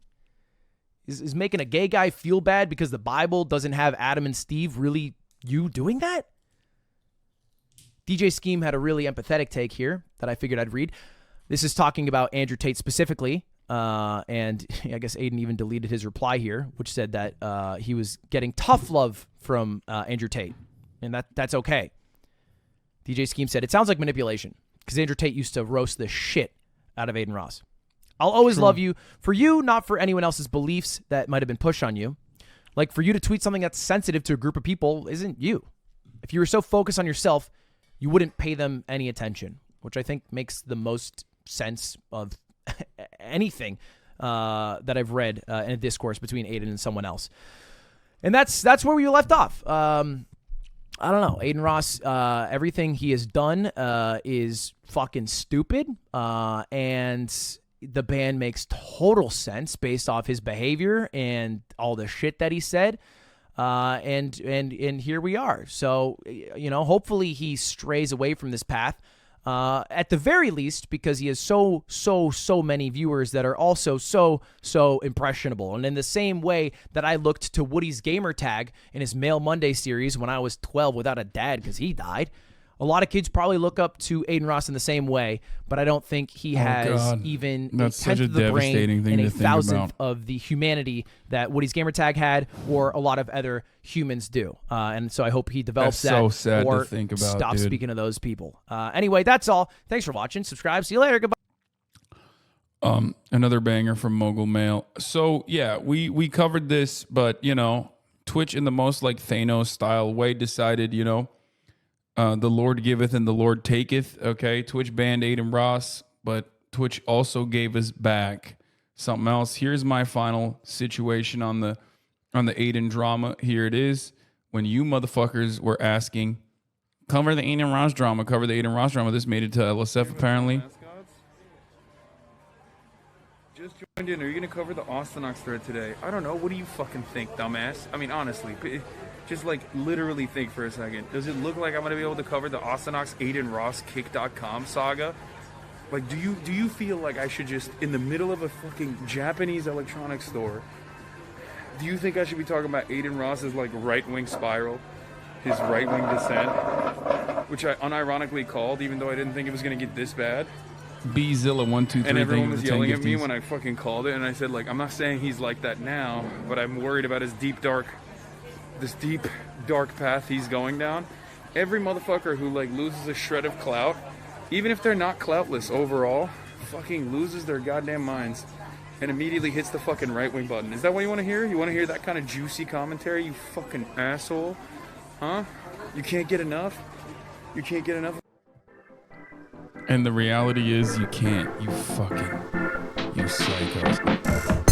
Is making a gay guy feel bad because the Bible doesn't have Adam and Steve really you doing that? DJ Scheme had a really empathetic take here that I figured I'd read. This is talking about Andrew Tate specifically. And I guess Adin even deleted his reply here, which said that he was getting tough love from Andrew Tate, and that's okay. DJ Scheme said, it sounds like manipulation, because Andrew Tate used to roast the shit out of Adin Ross. I'll always love you for you, not for anyone else's beliefs that might have been pushed on you. Like, for you to tweet something that's sensitive to a group of people isn't you. If you were so focused on yourself, you wouldn't pay them any attention, which I think makes the most sense of anything that I've read in a discourse between Adin and someone else. And that's where we left off. I don't know. Adin Ross, everything he has done is fucking stupid. And the ban makes total sense based off his behavior and all the shit that he said. And here we are. So, hopefully he strays away from this path. At the very least, because he has so many viewers that are also so impressionable. And in the same way that I looked to Woody's gamer tag in his Mail Monday series when I was 12 without a dad because he died, a lot of kids probably look up to Adin Ross in the same way, but I don't think he has even a tenth of the brain and a thousandth of the humanity that Woody's gamer tag had, or a lot of other humans do. And so I hope he develops that, so sad or to think about, stop dude. speaking to those people. Anyway, that's all. Thanks for watching. Subscribe. See you later. Goodbye. Another banger from Mogul Mail. So yeah, we covered this, but Twitch in the most like Thanos style way decided, the Lord giveth and the Lord taketh. Okay, Twitch banned Adin Ross, but Twitch also gave us back something else. Here's my final situation on the Adin drama. Here it is. When you motherfuckers were asking, cover the Adin Ross drama, cover the Adin Ross drama. This made it to LSF apparently. Just joined in. Are you gonna cover the Austin thread today? I don't know. What do you fucking think, dumbass? I mean, honestly. Just like literally think for a second. Does it look like I'm gonna be able to cover the Austin Adin Ross Kick.com saga? Like, do you feel like I should just, in the middle of a fucking Japanese electronics store, do you think I should be talking about Adin Ross's like right-wing spiral, his right-wing descent, which I unironically called, even though I didn't think it was gonna get this bad? Bzilla 1 2 3. And everyone was yelling at me when I fucking called it, and I said, like, I'm not saying he's like that now, but I'm worried about his this deep, dark path he's going down. Every motherfucker who, like, loses a shred of clout, even if they're not cloutless overall, fucking loses their goddamn minds and immediately hits the fucking right-wing button. Is that what you want to hear? You want to hear that kind of juicy commentary, you fucking asshole? Huh? You can't get enough? You can't get enough? And the reality is you can't. You psychos.